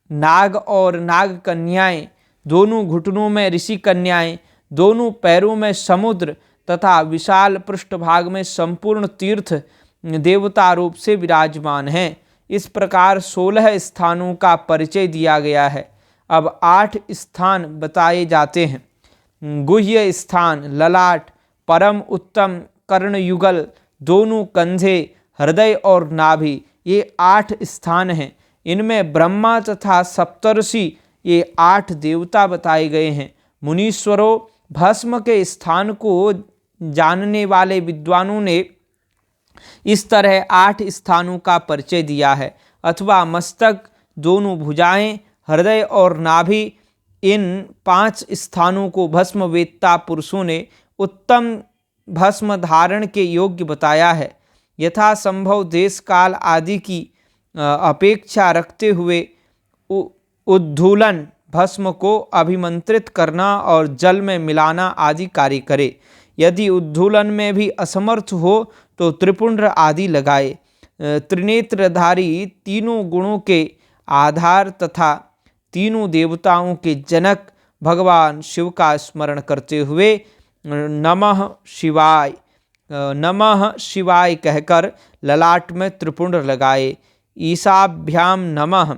नाग और नाग कन्याएं, दोनों घुटनों में ऋषि कन्याएं, दोनों पैरों में समुद्र तथा विशाल पृष्ठभाग में संपूर्ण तीर्थ, देवता रूप से विराजमान हैं। इस प्रकार 16 स्थानों का परिचय दिया गया है। अब 8 स्थान बताए जाते हैं। गुह्य स्थान, ललाट, परम उत्तम कर्णयुगल, दोनों कंधे, हृदय और नाभि, ये 8 स्थान हैं। इनमें ब्रह्मा तथा सप्तर्षि, ये 8 देवता बताए गए हैं। मुनीश्वरों, भस्म के स्थान को जानने वाले विद्वानों ने इस तरह 8 स्थानों का परिचय दिया है। अथवा मस्तक, दोनों भुजाएं, हृदय और नाभि, इन 5 स्थानों को भस्म वेत्ता पुरुषों ने उत्तम भस्म धारण के योग्य बताया है। यथा संभव देश काल आदि की अपेक्षा रखते हुए उद्धूलन, भस्म को अभिमंत्रित करना और जल में मिलाना आदि कार्य करे। यदि उद्धूलन में भी असमर्थ हो तो त्रिपुंड आदि लगाए। त्रिनेत्रधारी, तीनों गुणों के आधार तथा तीनों देवताओं के जनक भगवान शिव का स्मरण करते हुए नमः शिवाय कहकर ललाट में त्रिपुंड लगाए। ईशाभ्याम नमः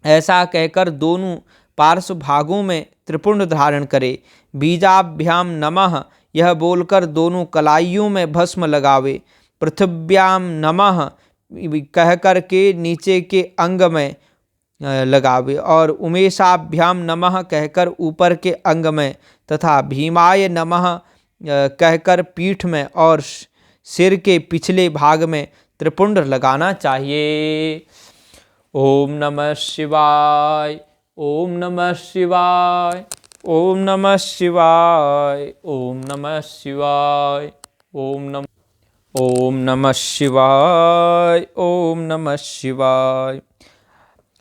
ऐसा कहकर दोनों पार्श्व भागों में त्रिपुंड धारण करे। बीजाभ्याम नमः यह बोलकर दोनों कलाइयों में भस्म लगावे। पृथिव्याम नमः कहकर के नीचे के अंग में लगावे और उमेशाभ्याम नमः कहकर ऊपर के अंग में तथा भीमाय नमः कहकर पीठ में और सिर के पिछले भाग में त्रिपुंड लगाना चाहिए। ओम नमः शिवाय, ओम नमः शिवाय, ओम नमः शिवाय, ओम नमः शिवाय, ओम नमः शिवाय, ओम नमः शिवाय।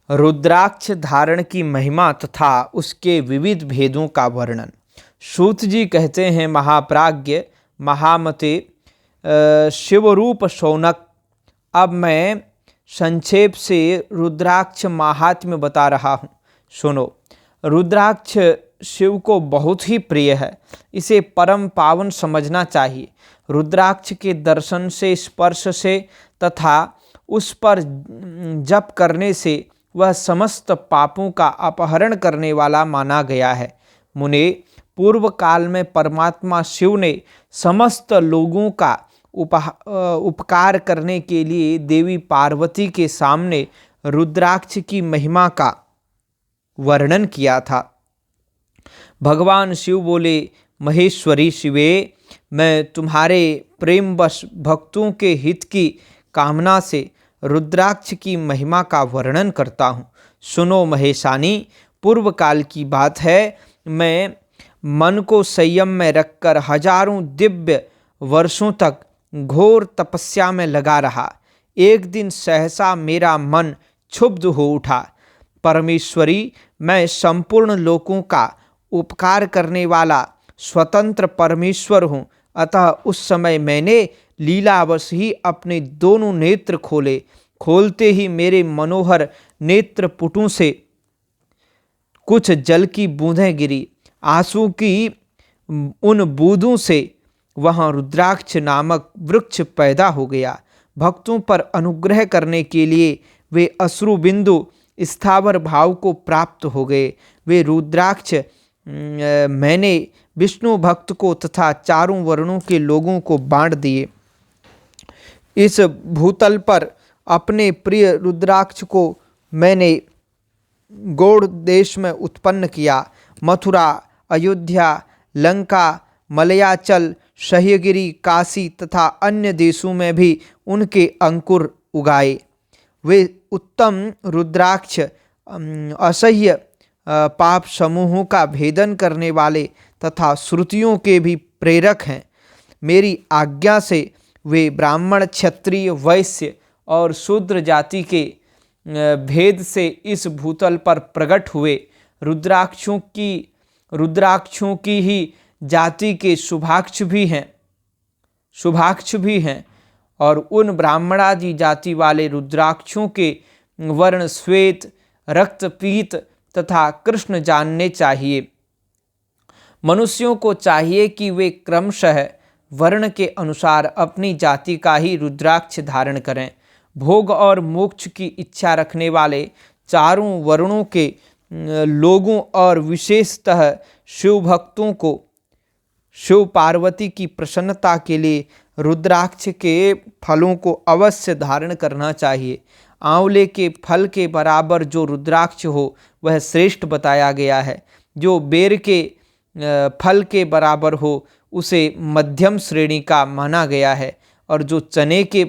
रुद्राक्ष धारण की महिमा तथा उसके विविध भेदों का वर्णन। सूत जी कहते हैं, महाप्राज्ञ महामते शिवरूप शौनक, अब मैं संक्षेप से रुद्राक्ष महात्म्य बता रहा हूँ, सुनो। रुद्राक्ष शिव को बहुत ही प्रिय है, इसे परम पावन समझना चाहिए। रुद्राक्ष के दर्शन से, स्पर्श से तथा उस पर जप करने से वह समस्त पापों का अपहरण करने वाला माना गया है। मुने, पूर्व काल में परमात्मा शिव ने समस्त लोगों का उपकार करने के लिए देवी पार्वती के सामने रुद्राक्ष की महिमा का वर्णन किया था। भगवान शिव बोले, महेश्वरी शिवे, मैं तुम्हारे प्रेमवश भक्तों के हित की कामना से रुद्राक्ष की महिमा का वर्णन करता हूँ। सुनो महेशानी, पूर्व काल की बात है, मैं मन को संयम में रखकर हजारों दिव्य वर्षों तक घोर तपस्या में लगा रहा। एक दिन सहसा मेरा मन क्षुब्ध हो उठा। परमेश्वरी, मैं संपूर्ण लोकों का उपकार करने वाला स्वतंत्र परमेश्वर हूँ, अतः उस समय मैंने लीलावश ही अपने दोनों नेत्र खोले। खोलते ही मेरे मनोहर नेत्र पुटों से कुछ जल की बूंदें गिरी। आंसू की उन बूंदों से वहाँ रुद्राक्ष नामक वृक्ष पैदा हो गया। भक्तों पर अनुग्रह करने के लिए वे अश्रु बिंदु स्थावर भाव को प्राप्त हो गए। वे रुद्राक्ष मैंने विष्णु भक्त को तथा चारों वर्णों के लोगों को बांट दिए। इस भूतल पर अपने प्रिय रुद्राक्ष को मैंने गौड़ देश में उत्पन्न किया। मथुरा, अयोध्या, लंका, मलयाचल, सह्यगिरी, काशी तथा अन्य देशों में भी उनके अंकुर उगाए। वे उत्तम रुद्राक्ष असह्य पाप समूहों का भेदन करने वाले तथा श्रुतियों के भी प्रेरक हैं। मेरी आज्ञा से वे ब्राह्मण, क्षत्रिय, वैश्य और शूद्र जाति के भेद से इस भूतल पर प्रकट हुए। रुद्राक्षों की ही जाति के शुभाक्ष भी हैं और उन ब्राह्मणादि जाति वाले रुद्राक्षों के वर्ण श्वेत, रक्तपीत तथा कृष्ण जानने चाहिए। मनुष्यों को चाहिए कि वे क्रमशः वर्ण के अनुसार अपनी जाति का ही रुद्राक्ष धारण करें। भोग और मोक्ष की इच्छा रखने वाले चारों वर्णों के लोगों और विशेषतः शिव भक्तों को शिव पार्वती की प्रसन्नता के लिए रुद्राक्ष के फलों को अवश्य धारण करना चाहिए। आंवले के फल के बराबर जो रुद्राक्ष हो वह श्रेष्ठ बताया गया है। जो बेर के फल के बराबर हो उसे मध्यम श्रेणी का माना गया है, और जो चने के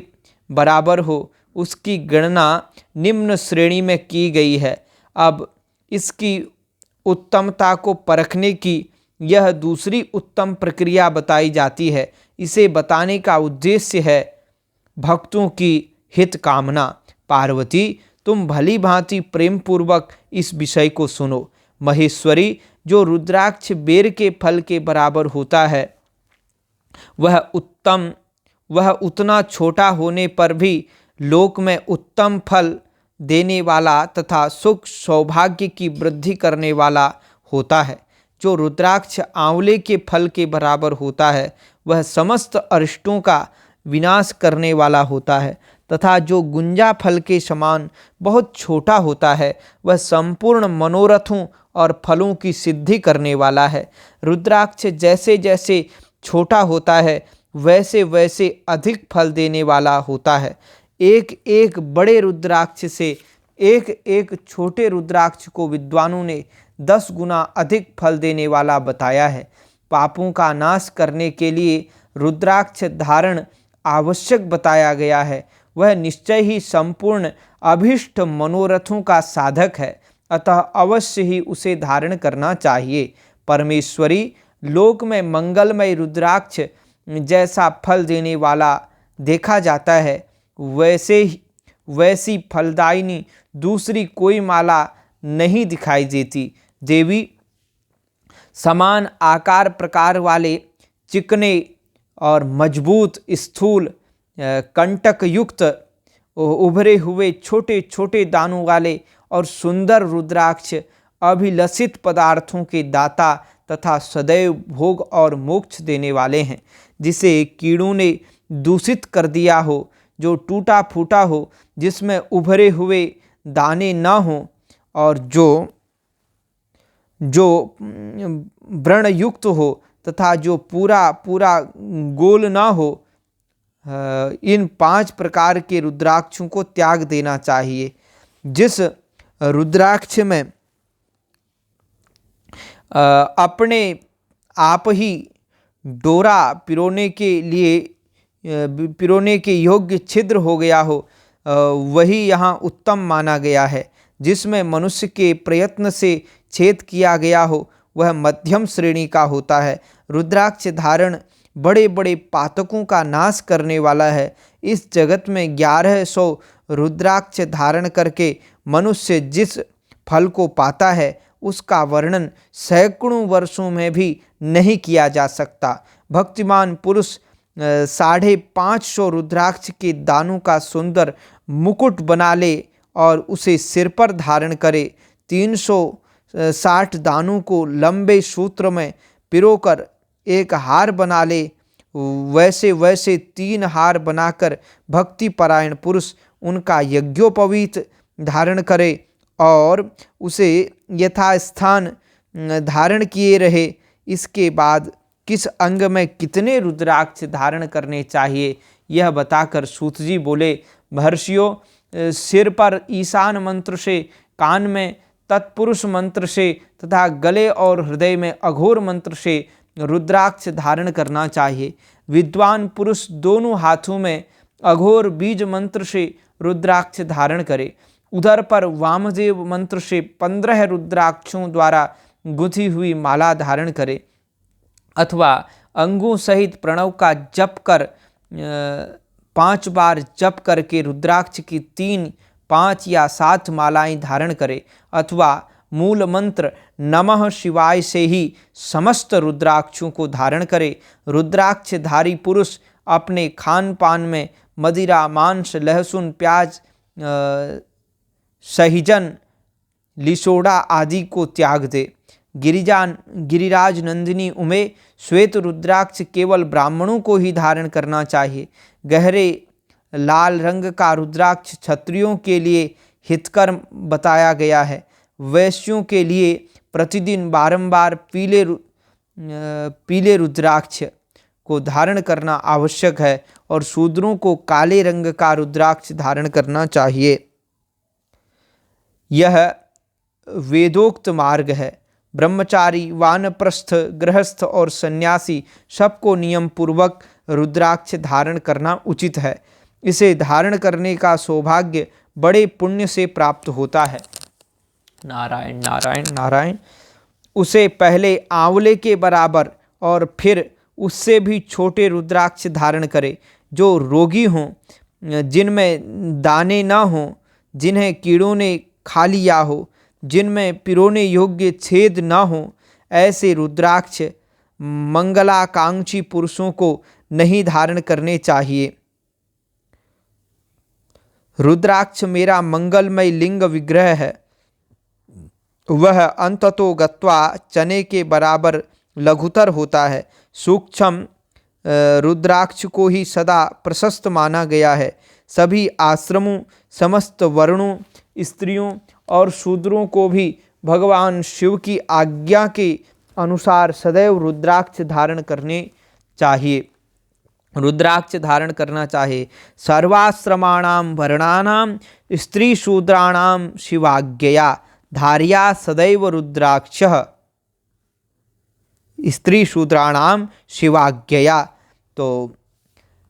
बराबर हो उसकी गणना निम्न श्रेणी में की गई है। अब इसकी उत्तमता को परखने की यह दूसरी उत्तम प्रक्रिया बताई जाती है। इसे बताने का उद्देश्य है भक्तों की हित कामना। पार्वती, तुम भली भांति प्रेम पूर्वक इस विषय को सुनो। महेश्वरी, जो रुद्राक्ष बेर के फल के बराबर होता है वह उतना छोटा होने पर भी लोक में उत्तम फल देने वाला तथा सुख सौभाग्य की वृद्धि करने वाला होता है। जो रुद्राक्ष आंवले के फल के बराबर होता है वह समस्त अरिष्टों का विनाश करने वाला होता है, तथा जो गुंजा फल के समान बहुत छोटा होता है वह संपूर्ण मनोरथों और फलों की सिद्धि करने वाला है। रुद्राक्ष जैसे जैसे छोटा होता है वैसे वैसे अधिक फल देने वाला होता है। एक एक बड़े रुद्राक्ष से एक एक छोटे रुद्राक्ष को विद्वानों ने 10 गुना अधिक फल देने वाला बताया है। पापों का नाश करने के लिए रुद्राक्ष धारण आवश्यक बताया गया है। वह निश्चय ही संपूर्ण अभीष्ट मनोरथों का साधक है, अतः अवश्य ही उसे धारण करना चाहिए। परमेश्वरी, लोक में मंगलमय रुद्राक्ष जैसा फल देने वाला देखा जाता है वैसी फलदायिनी दूसरी कोई माला नहीं दिखाई देती। देवी, समान आकार प्रकार वाले चिकने और मजबूत स्थूल कंटक युक्त उभरे हुए छोटे छोटे दानों वाले और सुंदर रुद्राक्ष अभिलषित पदार्थों के दाता तथा सदैव भोग और मोक्ष देने वाले हैं। जिसे कीड़ों ने दूषित कर दिया हो, जो टूटा फूटा हो, जिसमें उभरे हुए दाने न हो और जो व्रणयुक्त हो तथा जो पूरा पूरा गोल न हो, इन 5 प्रकार के रुद्राक्षों को त्याग देना चाहिए। जिस रुद्राक्ष में अपने आप ही डोरा पिरोने के योग्य छिद्र हो गया हो, वही यहाँ उत्तम माना गया है। जिसमें मनुष्य के प्रयत्न से छेद किया गया हो वह मध्यम श्रेणी का होता है। रुद्राक्ष धारण बड़े बड़े पातकों का नाश करने वाला है। इस जगत में 1100 रुद्राक्ष धारण करके मनुष्य जिस फल को पाता है उसका वर्णन सैकड़ों वर्षों में भी नहीं किया जा सकता। भक्तिमान पुरुष 550 रुद्राक्ष के दानों का सुंदर मुकुट बना ले और उसे सिर पर धारण करे। 360 दानों को लंबे सूत्र में पिरोकर एक हार बना ले। वैसे वैसे 3 हार बनाकर भक्ति परायण पुरुष उनका यज्ञोपवीत धारण करे और उसे यथास्थान धारण किए रहे। इसके बाद किस अंग में कितने रुद्राक्ष धारण करने चाहिए यह बताकर सूत जी बोले, महर्षियों, सिर पर ईशान मंत्र से, कान में तत्पुरुष मंत्र से तथा गले और हृदय में अघोर मंत्र से रुद्राक्ष धारण करना चाहिए। विद्वान पुरुष दोनों हाथों में अघोर बीज मंत्र से रुद्राक्ष धारण करे। उधर पर वामदेव मंत्र से 15 रुद्राक्षों द्वारा गुंथी हुई माला धारण करे, अथवा अंगों सहित प्रणव का जप कर 5 बार जप करके रुद्राक्ष की 3, 5 या 7 मालाएं धारण करे, अथवा मूल मंत्र नमः शिवाय से ही समस्त रुद्राक्षों को धारण करे। रुद्राक्षधारी पुरुष अपने खान पान में मदिरा, मांस, लहसुन, प्याज, सहिजन, लिसोड़ा आदि को त्याग दे। गिरिराज नंदिनी उमे श्वेत रुद्राक्ष केवल ब्राह्मणों को ही धारण करना चाहिए। गहरे लाल रंग का रुद्राक्ष क्षत्रियों के लिए हितकर बताया गया है। वैश्यों के लिए प्रतिदिन बारंबार पीले रुद्राक्ष को धारण करना आवश्यक है और शूद्रों को काले रंग का रुद्राक्ष धारण करना चाहिए। यह वेदोक्त मार्ग है। ब्रह्मचारी, वानप्रस्थ, गृहस्थ और सन्यासी सबको नियम पूर्वक रुद्राक्ष धारण करना उचित है। इसे धारण करने का सौभाग्य बड़े पुण्य से प्राप्त होता है। नारायण नारायण नारायण। उसे पहले आंवले के बराबर और फिर उससे भी छोटे रुद्राक्ष धारण करे। जो रोगी हों, जिनमें दाने न हों, जिन्हें कीड़ों ने खा लिया हो, जिनमें पिरोने योग्य छेद न हो, ऐसे रुद्राक्ष मंगलाकांक्षी पुरुषों को नहीं धारण करने चाहिए। रुद्राक्ष मेरा मंगलमय लिंग विग्रह है। वह अंततो गत्वा चने के बराबर लघुतर होता है। सूक्ष्म रुद्राक्ष को ही सदा प्रशस्त माना गया है। सभी आश्रमों, समस्त वर्णों, स्त्रियों और शूद्रों को भी भगवान शिव की आज्ञा के अनुसार सदैव रुद्राक्ष धारण करने चाहिए। रुद्राक्ष धारण करना चाहिए। सर्वाश्रमाणां वर्णानां स्त्री शूद्राणां शिवाज्ञया धार्या सदैव रुद्राक्षः। स्त्री शूद्राणाम शिवाज्ञया। तो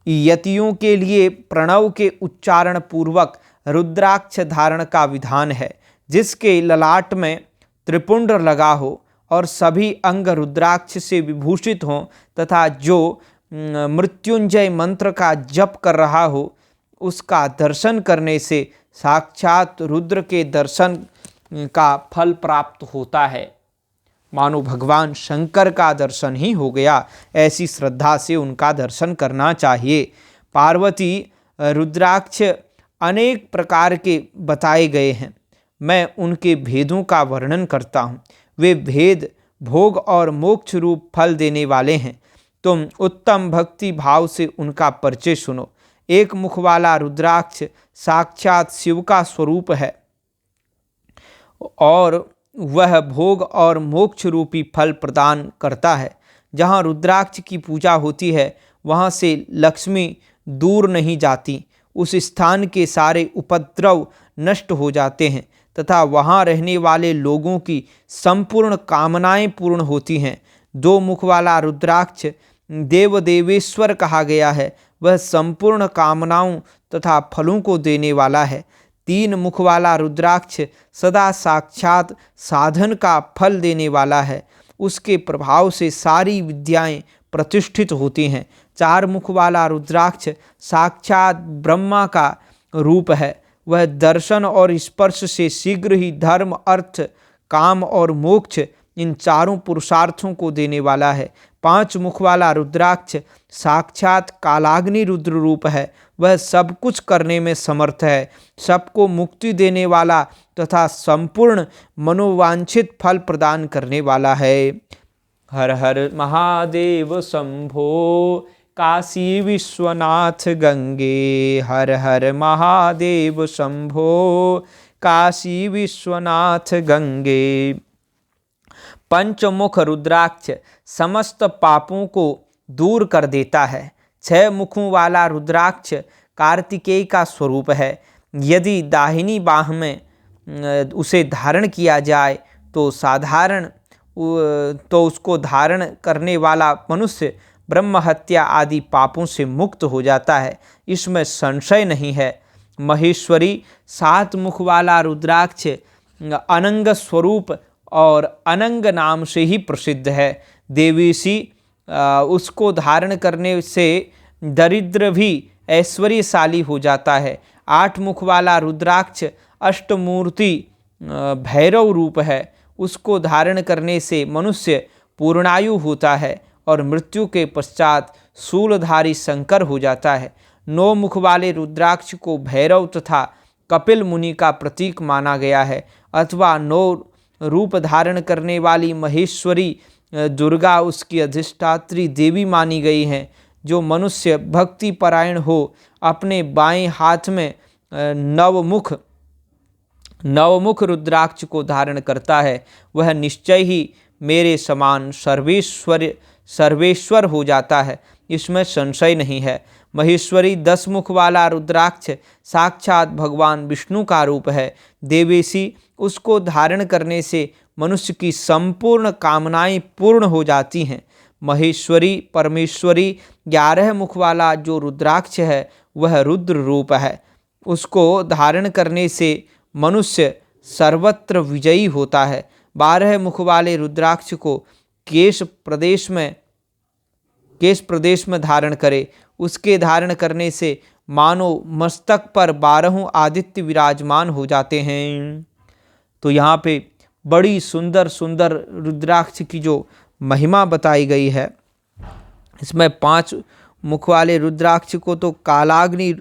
यतियों के लिए प्रणव के उच्चारण पूर्वक रुद्राक्ष धारण का विधान है। जिसके ललाट में त्रिपुंड लगा हो और सभी अंग रुद्राक्ष से विभूषित हों तथा जो मृत्युंजय मंत्र का जप कर रहा हो, उसका दर्शन करने से साक्षात रुद्र के दर्शन का फल प्राप्त होता है। मानो भगवान शंकर का दर्शन ही हो गया। ऐसी श्रद्धा से उनका दर्शन करना चाहिए। पार्वती रुद्राक्ष अनेक प्रकार के बताए गए हैं। मैं उनके भेदों का वर्णन करता हूँ। वे भेद भोग और मोक्ष रूप फल देने वाले हैं। तुम उत्तम भक्ति भाव से उनका परिचय सुनो। एक मुख वाला रुद्राक्ष साक्षात शिव का स्वरूप है और वह भोग और मोक्ष रूपी फल प्रदान करता है। जहाँ रुद्राक्ष की पूजा होती है वहाँ से लक्ष्मी दूर नहीं जाती। उस स्थान के सारे उपद्रव नष्ट हो जाते हैं तथा वहाँ रहने वाले लोगों की संपूर्ण कामनाएं पूर्ण होती हैं। दो मुख वाला रुद्राक्ष देव देवेश्वर कहा गया है। वह संपूर्ण कामनाओं तथा फलों को देने वाला है। तीन मुख वाला रुद्राक्ष सदा साक्षात साधन का फल देने वाला है। उसके प्रभाव से सारी विद्याएं प्रतिष्ठित होती हैं। चार मुख वाला रुद्राक्ष साक्षात ब्रह्मा का रूप है। वह दर्शन और स्पर्श से शीघ्र ही धर्म, अर्थ, काम और मोक्ष इन चारों पुरुषार्थों को देने वाला है। पांच मुख वाला रुद्राक्ष साक्षात कालाग्नि रुद्र रूप है। वह सब कुछ करने में समर्थ है। सबको मुक्ति देने वाला तथा संपूर्ण मनोवांछित फल प्रदान करने वाला है। हर हर महादेव शंभो काशी विश्वनाथ गंगे। हर हर महादेव शंभो काशी विश्वनाथ गंगे। पंचमुख रुद्राक्ष समस्त पापों को दूर कर देता है। छह मुखों वाला रुद्राक्ष कार्तिकेय का स्वरूप है। यदि दाहिनी बाह में उसे धारण किया जाए तो उसको धारण करने वाला मनुष्य ब्रह्म हत्या आदि पापों से मुक्त हो जाता है। इसमें संशय नहीं है। महेश्वरी सात मुख वाला रुद्राक्ष अनंग स्वरूप और अनंग नाम से ही प्रसिद्ध है। देवीसी उसको धारण करने से दरिद्र भी ऐश्वर्यशाली हो जाता है। आठ मुख वाला रुद्राक्ष अष्टमूर्ति भैरव रूप है। उसको धारण करने से मनुष्य पूर्णायु होता है और मृत्यु के पश्चात शूलधारी शंकर हो जाता है। नौ मुख वाले रुद्राक्ष को भैरव तथा कपिल मुनि का प्रतीक माना गया है अथवा नौ रूप धारण करने वाली महेश्वरी दुर्गा उसकी अधिष्ठात्री देवी मानी गई हैं। जो मनुष्य भक्ति परायण हो अपने बाएं हाथ में नवमुख रुद्राक्ष को धारण करता है, वह निश्चय ही मेरे समान सर्वेश्वर हो जाता है, इसमें संशय नहीं है। महेश्वरी 10 मुख वाला रुद्राक्ष साक्षात भगवान विष्णु का रूप है। देवेशी उसको धारण करने से मनुष्य की संपूर्ण कामनाएं पूर्ण हो जाती हैं। महेश्वरी परमेश्वरी 11 मुख वाला जो रुद्राक्ष है वह रुद्र रूप है। उसको धारण करने से मनुष्य सर्वत्र विजयी होता है। 12 मुख वाले रुद्राक्ष को केश प्रदेश में धारण करे। उसके धारण करने से मानो मस्तक पर 12 आदित्य विराजमान हो जाते हैं। तो यहाँ पे बड़ी सुंदर सुंदर रुद्राक्ष की जो महिमा बताई गई है, इसमें 5 मुख वाले रुद्राक्ष को तो कालाग्नि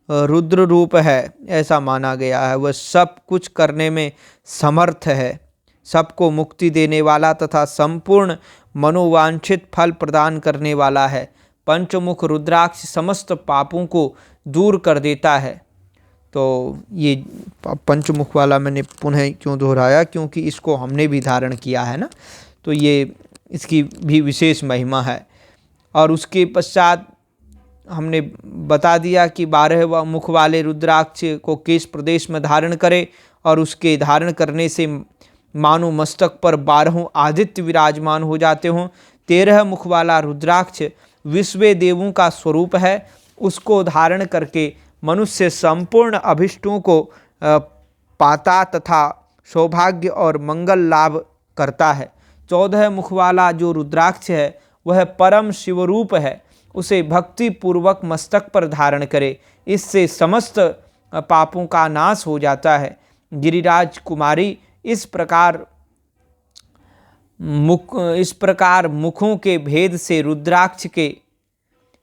रुद्र रूप है ऐसा माना गया है। वह सब कुछ करने में समर्थ है, सबको मुक्ति देने वाला तथा संपूर्ण मनोवांछित फल प्रदान करने वाला है। पंचमुख रुद्राक्ष समस्त पापों को दूर कर देता है। तो ये पंचमुख वाला मैंने पुनः क्यों दोहराया, क्योंकि इसको हमने भी धारण किया है ना, तो ये इसकी भी विशेष महिमा है। और उसके पश्चात हमने बता दिया कि 12 मुख वाले रुद्राक्ष को केश प्रदेश में धारण करे और उसके धारण करने से मानो मस्तक पर 12 आदित्य विराजमान हो जाते हों। 13 मुख वाला रुद्राक्ष विश्व देवों का स्वरूप है। उसको धारण करके मनुष्य संपूर्ण अभिष्टों को पाता तथा सौभाग्य और मंगल लाभ करता है। 14 मुख वाला जो रुद्राक्ष है वह परम शिवरूप है। उसे भक्ति पूर्वक मस्तक पर धारण करे, इससे समस्त पापों का नाश हो जाता है। गिरिराज कुमारी इस प्रकार मुखों के भेद से रुद्राक्ष के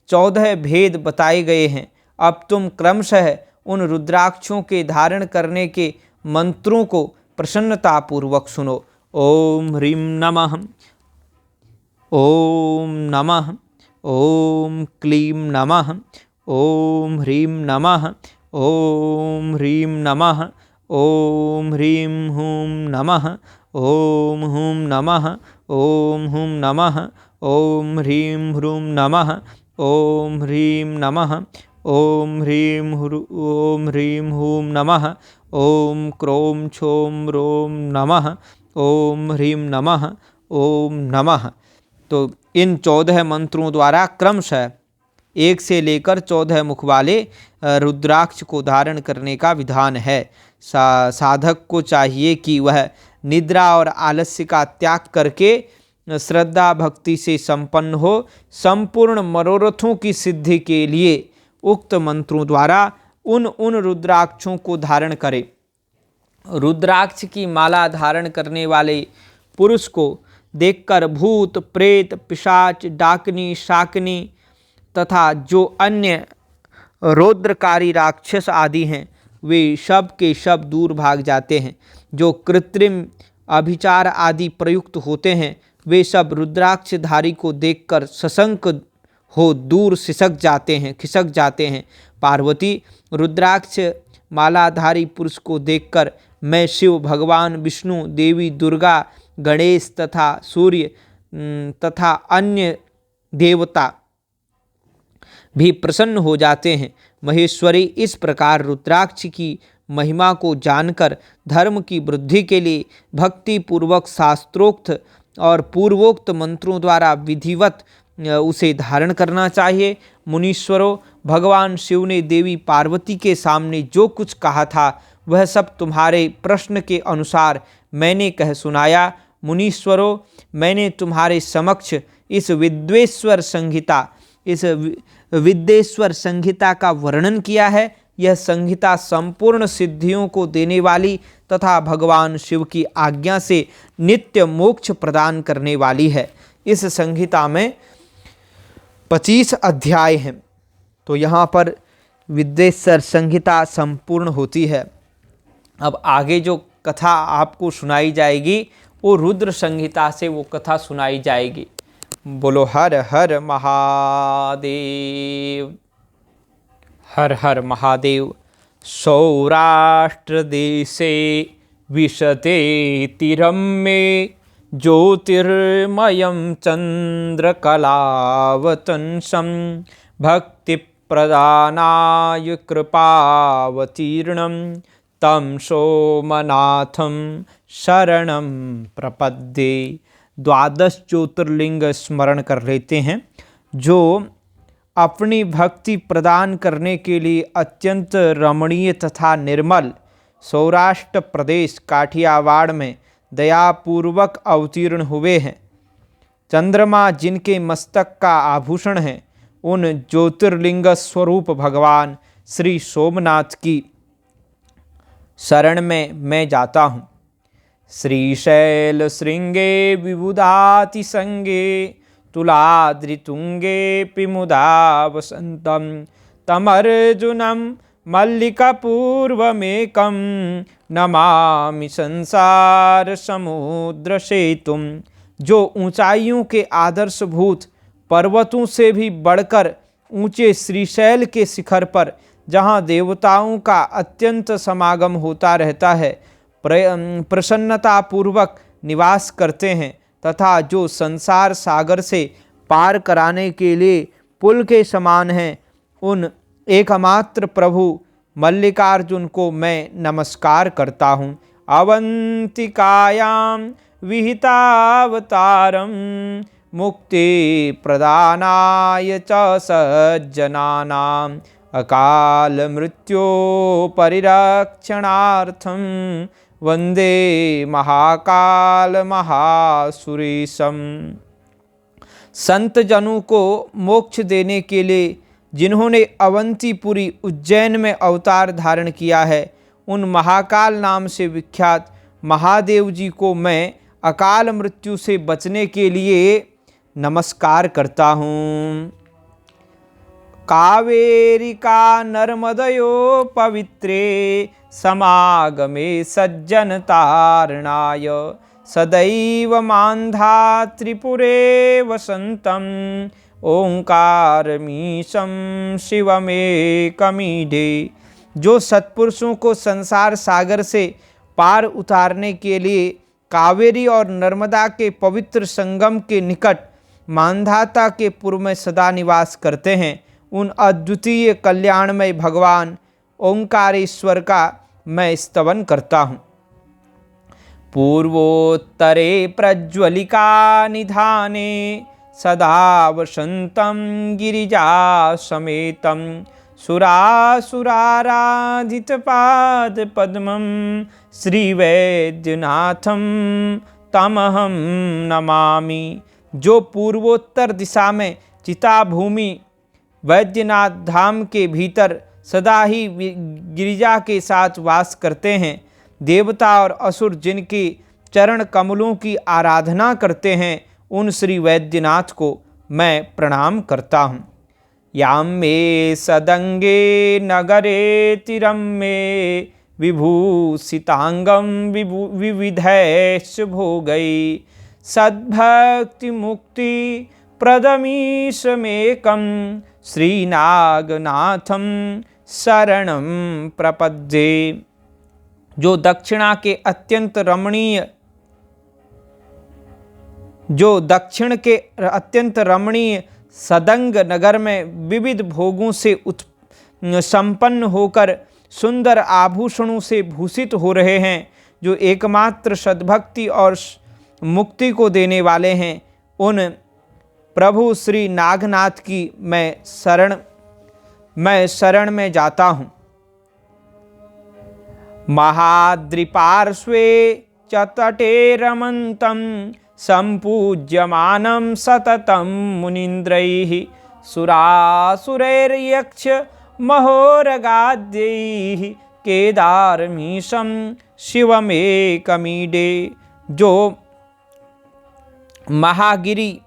14 भेद बताए गए हैं। अब तुम क्रमशः उन रुद्राक्षों के धारण करने के मंत्रों को प्रसन्नता पूर्वक सुनो। ओम ह्रीं नमः, ओम नमः, ओम क्लीं नमः, ओम ह्रीं नमः, ओम ह्रीं नमः, ओम ह्रीं हूं नमः, ओम हूं नमः, ओम हूं नमः, ओम ह्रीं ह्रूं नमः, ओम ह्रीं नमः, ओम ह्रीं हूं नमः, ओम क्रों क्षौं ह्रौं नमः, ओम ह्रीं नमः, ओम नमः। तो इन 14 मंत्रों द्वारा क्रमशः 1 से लेकर 14 मुख वाले रुद्राक्ष को धारण करने का विधान है। साधक को चाहिए कि वह निद्रा और आलस्य का त्याग करके श्रद्धा भक्ति से संपन्न हो। संपूर्ण मनोरथों की सिद्धि के लिए उक्त मंत्रों द्वारा उन रुद्राक्षों को धारण करे। रुद्राक्ष की माला धारण करने वाले पुरुष को देखकर भूत प्रेत पिशाच डाकनी शाकनी तथा जो अन्य रौद्रकारी राक्षस आदि हैं वे सब के सब दूर भाग जाते हैं। जो कृत्रिम अभिचार आदि प्रयुक्त होते हैं वे सब रुद्राक्षधारी को देखकर सशंक हो दूर खिसक जाते हैं। पार्वती रुद्राक्ष मालाधारी पुरुष को देखकर मैं शिव भगवान विष्णु देवी दुर्गा गणेश तथा सूर्य तथा अन्य देवता भी प्रसन्न हो जाते हैं। महेश्वरी इस प्रकार रुद्राक्ष की महिमा को जानकर धर्म की वृद्धि के लिए भक्ति पूर्वक शास्त्रोक्त और पूर्वोक्त मंत्रों द्वारा विधिवत उसे धारण करना चाहिए। मुनीश्वरों, भगवान शिव ने देवी पार्वती के सामने जो कुछ कहा था वह सब तुम्हारे प्रश्न के अनुसार मैंने कह सुनाया। मुनीश्वरों, मैंने तुम्हारे समक्ष इस विद्येश्वर संहिता का वर्णन किया है। यह संहिता संपूर्ण सिद्धियों को देने वाली तथा भगवान शिव की आज्ञा से नित्य मोक्ष प्रदान करने वाली है। इस संहिता में 25 अध्याय हैं। तो यहाँ पर विद्येश्वर संहिता संपूर्ण होती है। अब आगे जो कथा आपको सुनाई जाएगी, वो रुद्र संहिता से वो कथा सुनाई जाएगी। बोलो हर हर महादेव, हर हर महादेव। सौराष्ट्र देशे विशते तीरं मे ज्योतिर्मयं चन्द्रकलावतंसं भक्तिप्रदानाय कृपावतीर्णं तं सोमनाथं शरणं प्रपद्ये। 12 ज्योतिर्लिंग स्मरण कर लेते हैं जो अपनी भक्ति प्रदान करने के लिए अत्यंत रमणीय तथा निर्मल सौराष्ट्र प्रदेश काठियावाड़ में दयापूर्वक अवतीर्ण हुए हैं। चंद्रमा जिनके मस्तक का आभूषण है, उन ज्योतिर्लिंग स्वरूप भगवान श्री सोमनाथ की शरण में मैं जाता हूँ। श्रीशैल श्रृंगे विबुधाति संगे तुलाद्रितुंगे मुदा वसंतम तमर्जुनम मल्लिकापूर्वमेकं नमामि संसार समुद्र सेतुम। जो ऊंचाइयों के आदर्शभूत पर्वतों से भी बढ़कर ऊंचे श्रीशैल के शिखर पर, जहाँ देवताओं का अत्यंत समागम होता रहता है, प्रसन्नतापूर्वक निवास करते हैं, तथा जो संसार सागर से पार कराने के लिए पुल के समान हैं, उन एकमात्र प्रभु मल्लिकार्जुन को मैं नमस्कार करता हूँ। अवंतिकायां विहितावतारं मुक्ति प्रदानाय च सज्जनानां अकाल मृत्यो परिरक्षणार्थं वंदे महाकाल महासुरेशम। संत जनों को मोक्ष देने के लिए जिन्होंने अवंतीपुरी उज्जैन में अवतार धारण किया है, उन महाकाल नाम से विख्यात महादेव जी को मैं अकाल मृत्यु से बचने के लिए नमस्कार करता हूँ। कावेरिका नर्मदयो पवित्रे समागमे सज्जन तारणाय सदैव मान्धा त्रिपुरे वसंतम ओंकारमीशं शिवमेकमीढे। जो सत्पुरुषों को संसार सागर से पार उतारने के लिए कावेरी और नर्मदा के पवित्र संगम के निकट मानधाता के पूर्व में सदा निवास करते हैं, उन अद्वितीय कल्याणमय भगवान ओंकारेश्वर का मैं स्तवन करता हूँ। पूर्वोत्तरे प्रज्वलिका निधाने सदा वसंतं गिरिजा समेतं सुरासुराराधित पाद पद्मं श्रीवैद्यनाथं तमहं नमामि। जो पूर्वोत्तर दिशा में चिताभूमि वैद्यनाथ धाम के भीतर सदा ही गिरिजा के साथ वास करते हैं, देवता और असुर जिनके चरण कमलों की आराधना करते हैं, उन श्री वैद्यनाथ को मैं प्रणाम करता हूँ। याम मे सदंगे नगरे तिरम में विभूषितांगम विविधैश्च भोगै सद्भक्ति मुक्ति प्रदमीशमेकं श्रीनागनाथं शरणं प्रपद्ये। जो दक्षिण के अत्यंत रमणीय सदंग नगर में विविध भोगों से संपन्न होकर सुंदर आभूषणों से भूषित हो रहे हैं, जो एकमात्र सद्भक्ति और मुक्ति को देने वाले हैं, उन प्रभु श्री नागनाथ की मैं शरण में जाता हूँ। महाद्रिपार्श्वे च तटे रमन्तं सम्पूज्यमानं सततं मुनीन्द्रैः सुरासुरैर्यक्ष महोरगाद्यैः केदारमीशं शिवमेकमीडे। जो महागिरी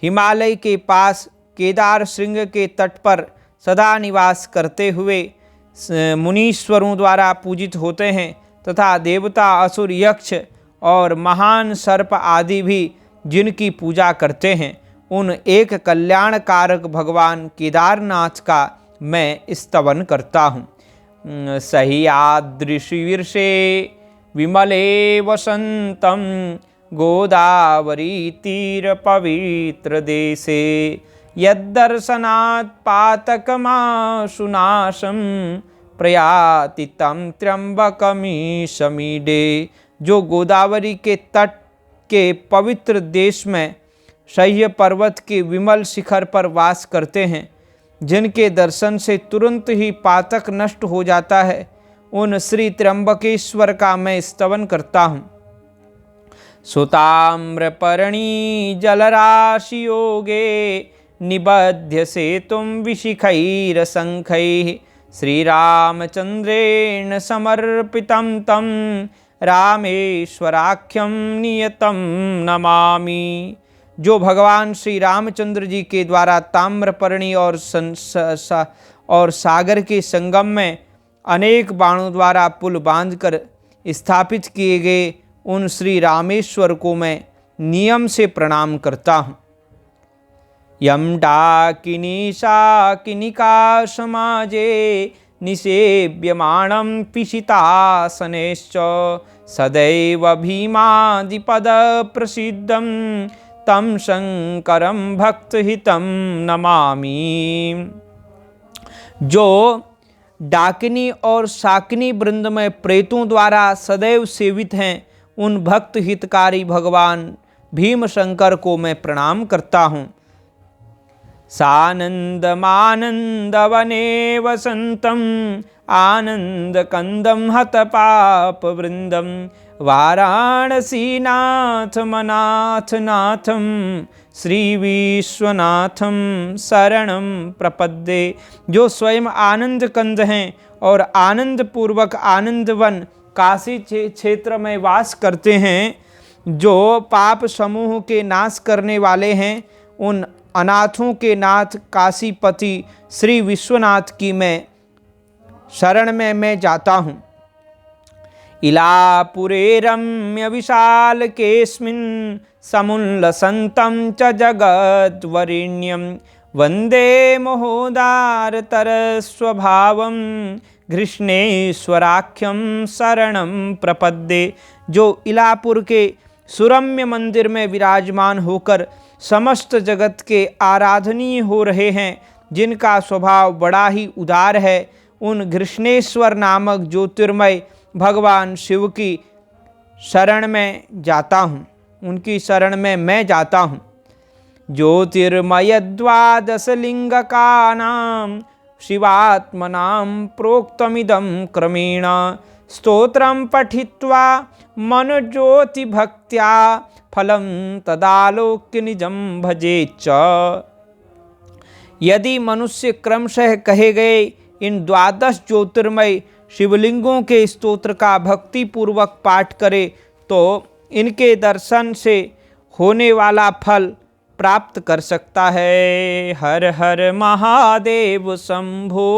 हिमालय के पास केदार श्रृंग के तट पर सदा निवास करते हुए मुनीश्वरों द्वारा पूजित होते हैं, तथा देवता, असुर, यक्ष और महान सर्प आदि भी जिनकी पूजा करते हैं, उन एक कल्याणकारक भगवान केदारनाथ का मैं स्तवन करता हूँ। सह्याद्रिशीर्षे विमले वसंतम गोदावरी तीर पवित्र देशे यद्दर्शनात् पातकमाशुनाशं प्रयाति तं त्र्यंबकमीशमीडे। जो गोदावरी के तट के पवित्र देश में सह्य पर्वत के विमल शिखर पर वास करते हैं, जिनके दर्शन से तुरंत ही पातक नष्ट हो जाता है, उन श्री त्र्यंबकेश्वर का मैं स्तवन करता हूँ। सुताम्रपर्णी जलराशि योगे निबध्य सेतुं विशिखैरशंखैः श्रीरामचन्द्रेण समर्पितं तं रामेश्वराख्यं नियतं नमामि। जो भगवान श्री रामचंद्र जी के द्वारा ताम्रपर्णी और सागर के संगम में अनेक बाणों द्वारा पुल बांधकर स्थापित किए गए उन श्री रामेश्वर को मैं नियम से प्रणाम करता हूँ। यम डाकिनी शाकिनिका समाजे निषेव्यमाणं पिशितासनेश्च सदैव भीमादिपद प्रसिद्धं तं शंकरं भक्तहितं नमामि। जो डाकिनी और शाकिनी वृंद में प्रेतों द्वारा सदैव सेवित हैं, उन भक्त हितकारी भगवान भीम शंकर को मैं प्रणाम करता हूँ। सानंदमानंदवने वसंतम आनंदकंदम हतपापवृंदम वाराणसीनाथ मनाथ नाथम श्री विश्वनाथम शरणं प्रपद्ये। जो स्वयं आनंद कंद हैं और आनंद पूर्वक आनंदवन काशी क्षेत्र में वास करते हैं, जो पाप समूह के नाश करने वाले हैं, उन अनाथों के नाथ काशीपति श्री विश्वनाथ की मैं शरण में मैं जाता हूँ। इलापुरे रम्य विशाल केस्मिन् समुल्लसन्तं च जगद्वरेण्यं वन्दे महोदारतरस्वभावं घृष्णेश्वराख्यं शरणं प्रपद्ये। जो इलापुर के सुरम्य मंदिर में विराजमान होकर समस्त जगत के आराधनीय हो रहे हैं, जिनका स्वभाव बड़ा ही उदार है, उन घृष्णेश्वर नामक ज्योतिर्मय भगवान शिव की शरण में जाता हूँ, उनकी शरण में मैं जाता हूँ। ज्योतिर्मय द्वादश लिंगकानां शिवात्मनां प्रोक्तमिदं क्रमेण स्तोत्रं पठित्वा मनोज्योति भक्त्या फलं तदालोक्य निजं भजेच्च। यदि मनुष्य क्रमशः कहे गए इन द्वादश ज्योतिर्मय शिवलिंगों के स्तोत्र का भक्ति पूर्वक पाठ करे, तो इनके दर्शन से होने वाला फल प्राप्त कर सकता है। हर हर महादेव शंभो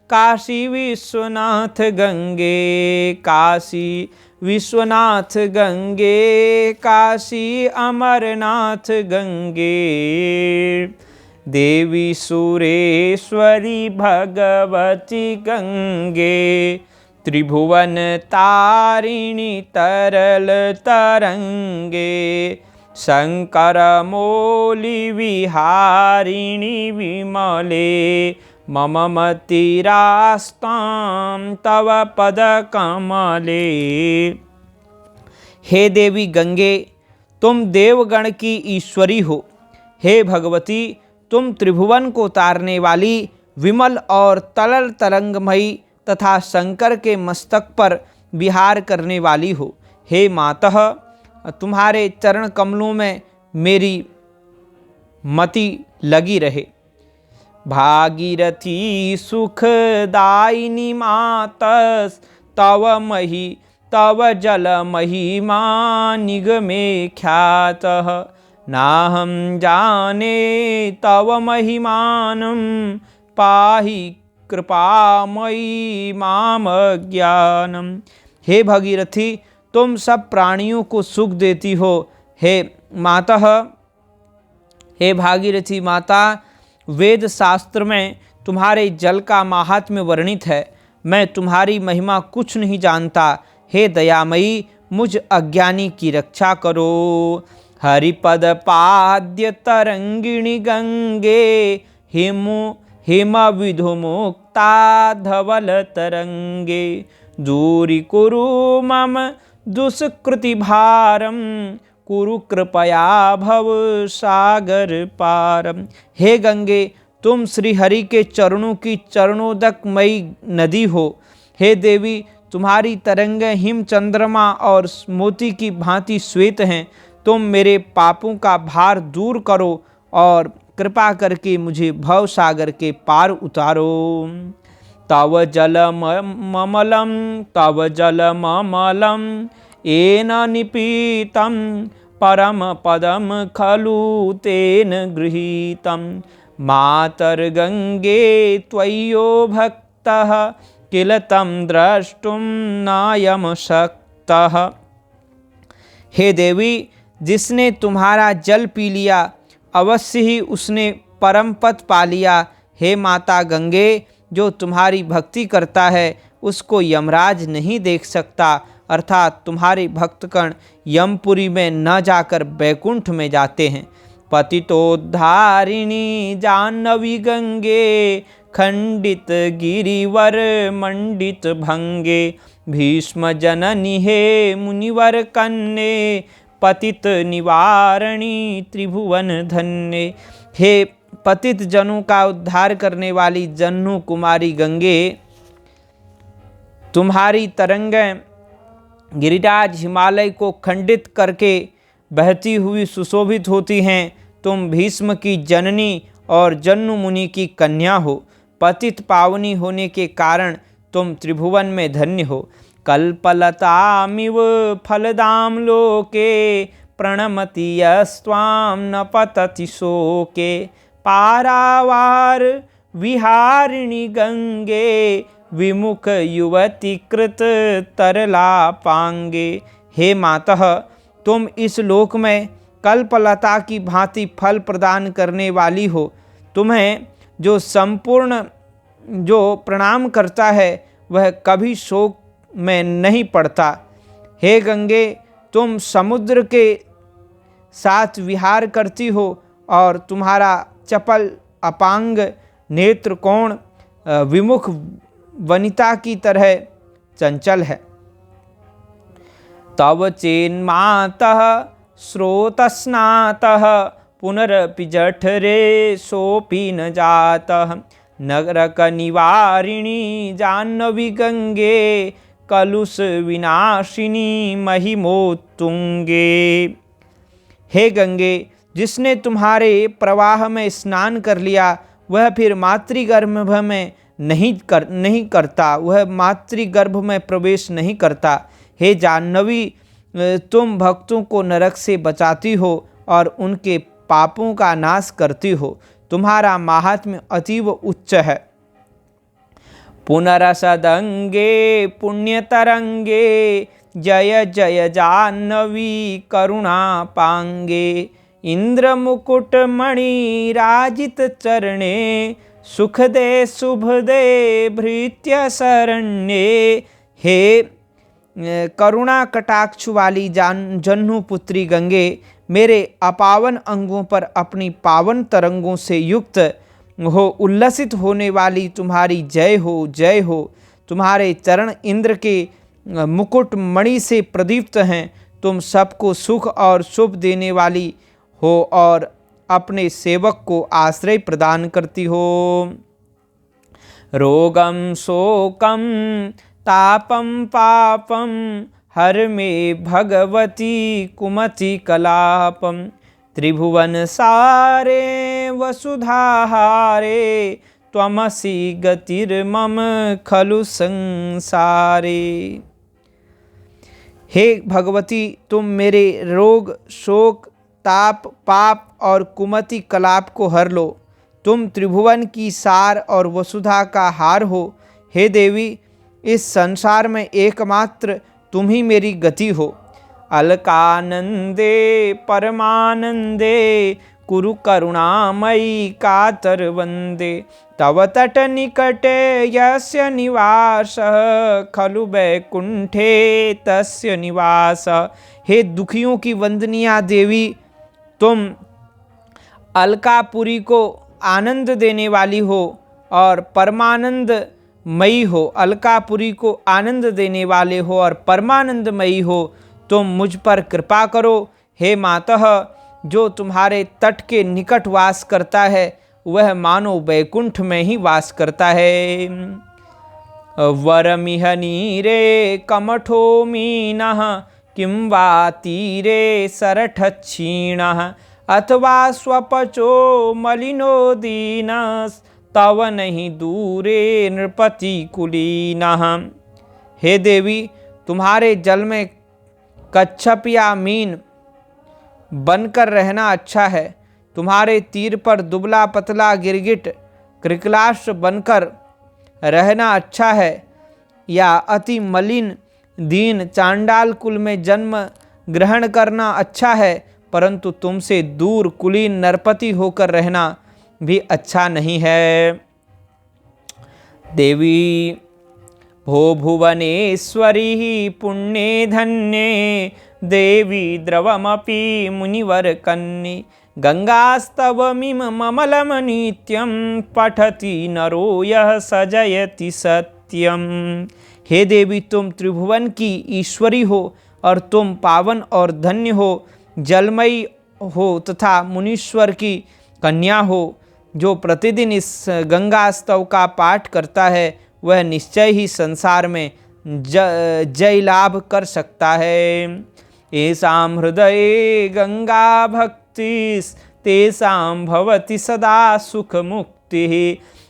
काशी विश्वनाथ गंगे, काशी विश्वनाथ गंगे, काशी अमरनाथ गंगे। देवी सुरेश्वरी भगवती गंगे, त्रिभुवन तारिणी तरल तरंगे, शंकर मौली विहारिणी विमले, मम मतिरास्तां तव पद कमले। हे देवी गंगे, तुम देवगण की ईश्वरी हो। हे भगवती, तुम त्रिभुवन को तारने वाली विमल और तलल तरंगमयी तथा शंकर के मस्तक पर विहार करने वाली हो। हे मातः, तुम्हारे चरण कमलों में मेरी मति लगी रहे। भागीरथी सुखदायिनी मातस् तव मही तव जल महिमा निगमे ख्यातः, नाहं जाने तव महिमानं पाहि कृपामयी माम ज्ञानम्। हे भगीरथी, तुम सब प्राणियों को सुख देती हो। हे माता, हे भागीरथी माता, वेद शास्त्र में तुम्हारे जल का माहात्म्य वर्णित है। मैं तुम्हारी महिमा कुछ नहीं जानता। हे दयामयी, मुझ अज्ञानी की रक्षा करो। हरिपद पाद्य तरंगिणी गंगे, हिम विधु मुक्ता धवल तरंगे, दूरी कुरु मम दुष्कृति भारम, कुरु कृपया भव सागर पारम। हे गंगे, तुम श्री हरि के चरणों की चरणोदकमयी नदी हो। हे देवी, तुम्हारी तरंगें हिम, चंद्रमा और मोती की भांति श्वेत हैं। तुम मेरे पापों का भार दूर करो और कृपा करके मुझे भव सागर के पार उतारो। तव जलममलम, तव जलममलम, येन निपीतं परम पदम खलु तेन गृहीतं। मातर्गंगे त्वय्यो भक्तः, किल तं द्रष्टुं नायम शक्तः। हे देवी, जिसने तुम्हारा जल पी लिया, अवश्य ही उसने परम पद पा लिया। हे माता गंगे, जो तुम्हारी भक्ति करता है उसको यमराज नहीं देख सकता, अर्थात तुम्हारे भक्तगण यमपुरी में न जाकर बैकुंठ में जाते हैं। पतितोद्धारिणी जाह्नवी गंगे, खंडित गिरिवर मंडित भंगे, भीष्म जननी हे मुनिवर कन्ये, पतित निवारणी त्रिभुवन धन्ये। हे पतित जनों का उद्धार करने वाली जन्नू कुमारी गंगे, तुम्हारी तरंगें गिरिराज हिमालय को खंडित करके बहती हुई सुशोभित होती हैं। तुम भीष्म की जननी और जन्नू मुनि की कन्या हो। पतित पावनी होने के कारण तुम त्रिभुवन में धन्य हो। कल्पलतामिव फलदाम लोके, प्रणमति यस्त्वां न पतति शोके, पारावार विहारिणी गंगे, विमुख युवती कृत तरलापांगे। हे मातः, तुम इस लोक में कल्पलता की भांति फल प्रदान करने वाली हो। तुम्हें जो प्रणाम करता है वह कभी शोक में नहीं पड़ता। हे गंगे, तुम समुद्र के साथ विहार करती हो और तुम्हारा चपल अपांग नेत्र कोण विमुख वनिता की तरह चंचल है। तव चेन्मातः स्रोतस्नातः, पुनरपि जठरे सोऽपि न जातः, नरक निवारिणी जाह्नवी गंगे, कलुष विनाशिनी महिमोत्तुंगे। हे गंगे, जिसने तुम्हारे प्रवाह में स्नान कर लिया वह फिर मातृगर्भ में नहीं करता, वह मातृगर्भ में प्रवेश नहीं करता। हे जाह्नवी, तुम भक्तों को नरक से बचाती हो और उनके पापों का नाश करती हो। तुम्हारा माहात्म्य अतीव उच्च है। पुनरसदंगे पुण्यतरंगे, जय जय जाह्नवी करुणा पांगे, इंद्र मुकुट मणि राजित चरणे, सुख दे शुभ दे भृत्य शरण्ये। हे करुणा कटाक्ष वाली जन्नू पुत्री गंगे, मेरे अपावन अंगों पर अपनी पावन तरंगों से युक्त हो उल्लसित होने वाली तुम्हारी जय हो, जय हो। तुम्हारे चरण इंद्र के मुकुट मणि से प्रदीप्त हैं। तुम सबको सुख और शुभ देने वाली हो और अपने सेवक को आश्रय प्रदान करती हो। रोगम शोकम तापम पापम, हर में भगवती कुमति कलापम, त्रिभुवन सारे वसुधाहारे, त्वमसि गतिर्मम खलु संसारे। हे भगवती, तुम मेरे रोग, शोक, ताप, पाप और कुमति कलाप को हर लो। तुम त्रिभुवन की सार और वसुधा का हार हो। हे देवी, इस संसार में एकमात्र तुम ही मेरी गति हो। अलकानंदे परमानंदे कुरु करुणामयी कातर वंदे, तव तट निकटे यस्य निवास खलु वैकुंठे तस्य निवास। हे दुखियों की वंदनीया देवी, तुम अलकापुरी को आनंद देने वाली हो और परमानंद मई हो। अलकापुरी को आनंद देने वाले हो और परमानंदमयी हो। तुम मुझ पर कृपा करो। हे मातः, जो तुम्हारे तट के निकट वास करता है वह मानो वैकुंठ में ही वास करता है। वरमिह नीरे कमठो मीनः किं वा तीरे सरठक्षीणः, अथवा स्वपचो मलिनो दीनस् तव नहीं दूरे नृपति कुलीनः। हे देवी, तुम्हारे जल में कच्छप या मीन बनकर रहना अच्छा है। तुम्हारे तीर पर दुबला पतला गिरगिट कृकलाश बनकर रहना अच्छा है, या अति मलिन दीन चांडाल कुल में जन्म ग्रहण करना अच्छा है, परंतु तुमसे दूर कुलीन नरपति होकर रहना भी अच्छा नहीं है। देवी भो भुवनेश्वरी पुण्ये धन्ये, देवी द्रवमपि मुनिवर कन्ये, गंगास्तवमिम ममलम नित्यं पठति नरो यः सजयति सत्यम। हे देवी, तुम त्रिभुवन की ईश्वरी हो और तुम पावन और धन्य हो, जलमयी हो तथा मुनीश्वर की कन्या हो। जो प्रतिदिन इस गंगा स्तव का पाठ करता है वह निश्चय ही संसार में जय लाभ कर सकता है। येषां हृदये गंगा भक्तिस् तेषां भवति सदा सुख मुक्तिः,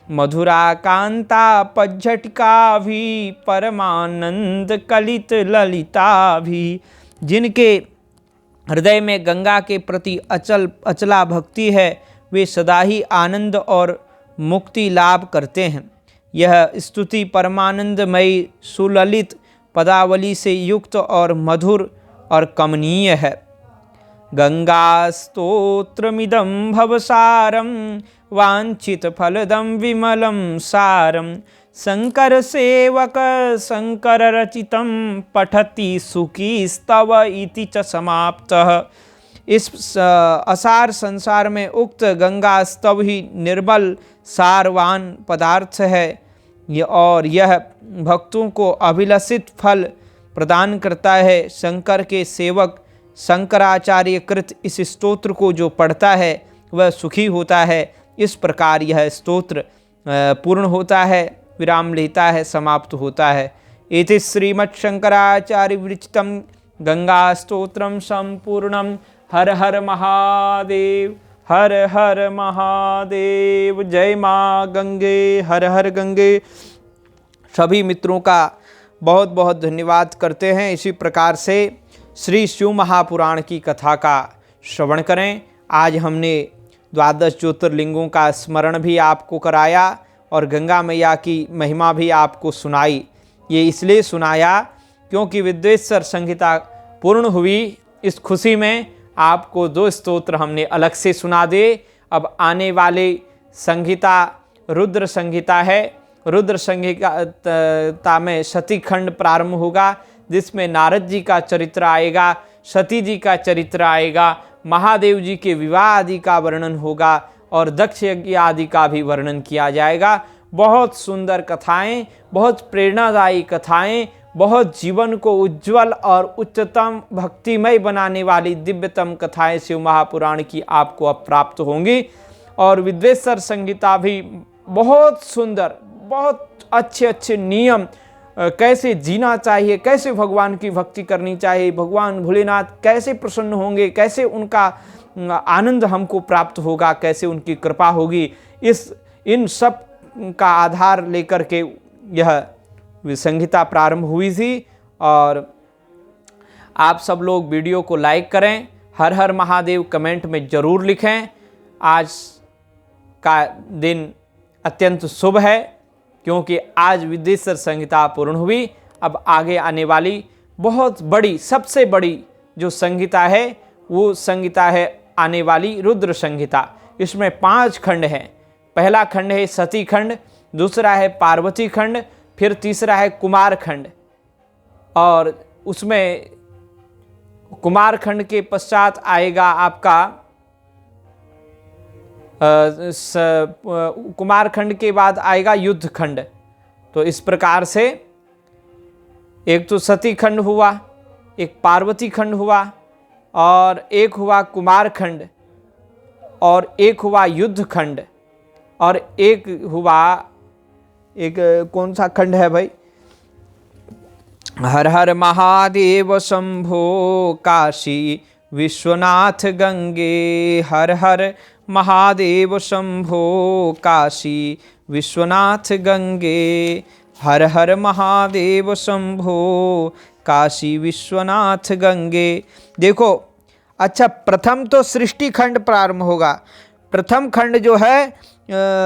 मधुरा कांता पज्झटिका भी परमानंद कलित ललिता भी। जिनके हृदय में गंगा के प्रति अचला भक्ति है वे सदा ही आनंद और मुक्ति लाभ करते हैं। यह स्तुति परमानंदमयी सुललित पदावली से युक्त और मधुर और कमनीय है। गंगा स्तोत्रमिदं भवसारं वांछित फलदं विमलं सारं, शंकर सेवक शंकर रचितं पठति सुखी स्तव इति च समाप्तः। इस असार संसार में उक्त गंगा स्तव ही निर्बल सारवान पदार्थ है और यह भक्तों को अभिलषित फल प्रदान करता है। शंकर के सेवक शंकराचार्य कृत इस स्तोत्र को जो पढ़ता है वह सुखी होता है। इस प्रकार यह स्तोत्र पूर्ण होता है, विराम लेता है, समाप्त होता है। इति श्रीमच्छंकराचार्य विरचितं गंगा स्तोत्रम संपूर्णम। हर हर महादेव, हर हर महादेव। जय माँ गंगे, हर हर गंगे। सभी मित्रों का बहुत बहुत धन्यवाद करते हैं। इसी प्रकार से श्री शिव महापुराण की कथा का श्रवण करें। आज हमने 12 ज्योतिर्लिंगों का स्मरण भी आपको कराया और गंगा मैया की महिमा भी आपको सुनाई। ये इसलिए सुनाया क्योंकि विद्वेश्वर संहिता पूर्ण हुई। इस खुशी में आपको 2 स्तोत्र हमने अलग से सुना दे। अब आने वाले संहिता रुद्र संहिता है। रुद्र संहिता में सती खंड प्रारंभ होगा, जिसमें नारद जी का चरित्र आएगा, सती जी का चरित्र आएगा, महादेव जी के विवाह आदि का वर्णन होगा और दक्ष यज्ञ आदि का भी वर्णन किया जाएगा। बहुत सुंदर कथाएं, बहुत प्रेरणादायी कथाएं, बहुत जीवन को उज्जवल और उच्चतम भक्तिमय बनाने वाली दिव्यतम कथाएं शिव महापुराण की आपको अब प्राप्त होंगी। और विद्वेश्वर संहिता भी बहुत सुंदर, बहुत अच्छे अच्छे नियम, कैसे जीना चाहिए, कैसे भगवान की भक्ति करनी चाहिए, भगवान भोलेनाथ कैसे प्रसन्न होंगे, कैसे उनका आनंद हमको प्राप्त होगा, कैसे उनकी कृपा होगी, इन सब का आधार लेकर के यह संहिता प्रारंभ हुई थी। और आप सब लोग वीडियो को लाइक करें, हर हर महादेव कमेंट में ज़रूर लिखें। आज का दिन अत्यंत शुभ है क्योंकि आज विद्वेश्वर संहिता पूर्ण हुई। अब आगे आने वाली बहुत बड़ी, सबसे बड़ी जो संहिता है वो संहिता है आने वाली रुद्र संहिता। इसमें 5 खंड हैं। पहला खंड है सती खंड, दूसरा है पार्वती खंड, फिर तीसरा है कुमार खंड, और उसमें कुमार खंड के पश्चात आएगा आपका कुमार खंड के बाद आएगा युद्ध खंड। तो इस प्रकार से एक तो सती खंड हुआ, एक पार्वती खंड हुआ, और एक हुआ कुमार खंड, और एक हुआ युद्ध खंड, और एक हुआ एक कौन सा खंड है भाई? हर हर महादेव शंभो काशी विश्वनाथ गंगे, हर हर महादेव शंभो काशी विश्वनाथ गंगे, हर हर महादेव शंभो काशी विश्वनाथ गंगे। देखो, अच्छा, प्रथम तो सृष्टि खंड प्रारंभ होगा। प्रथम खंड जो है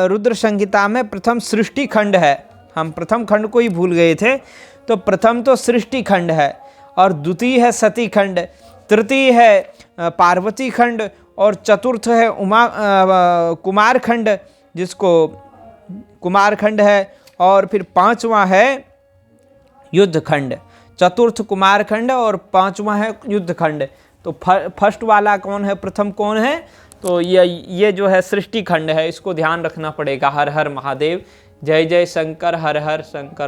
रुद्र संहिता में प्रथम सृष्टि खंड है। हम प्रथम खंड को ही भूल गए थे। तो प्रथम तो सृष्टि खंड है, और द्वितीय है सती खंड, तृतीय है पार्वती खंड, और चतुर्थ है कुमार खंड, जिसको कुमार खंड है, और फिर 5वां है युद्ध खंड। चतुर्थ कुमार खंड और 5वां है युद्ध खंड। तो फर्स्ट वाला कौन है, प्रथम कौन है? तो ये जो है सृष्टि खंड है। इसको ध्यान रखना पड़ेगा। हर हर महादेव, जय जय शंकर, हर हर शंकर।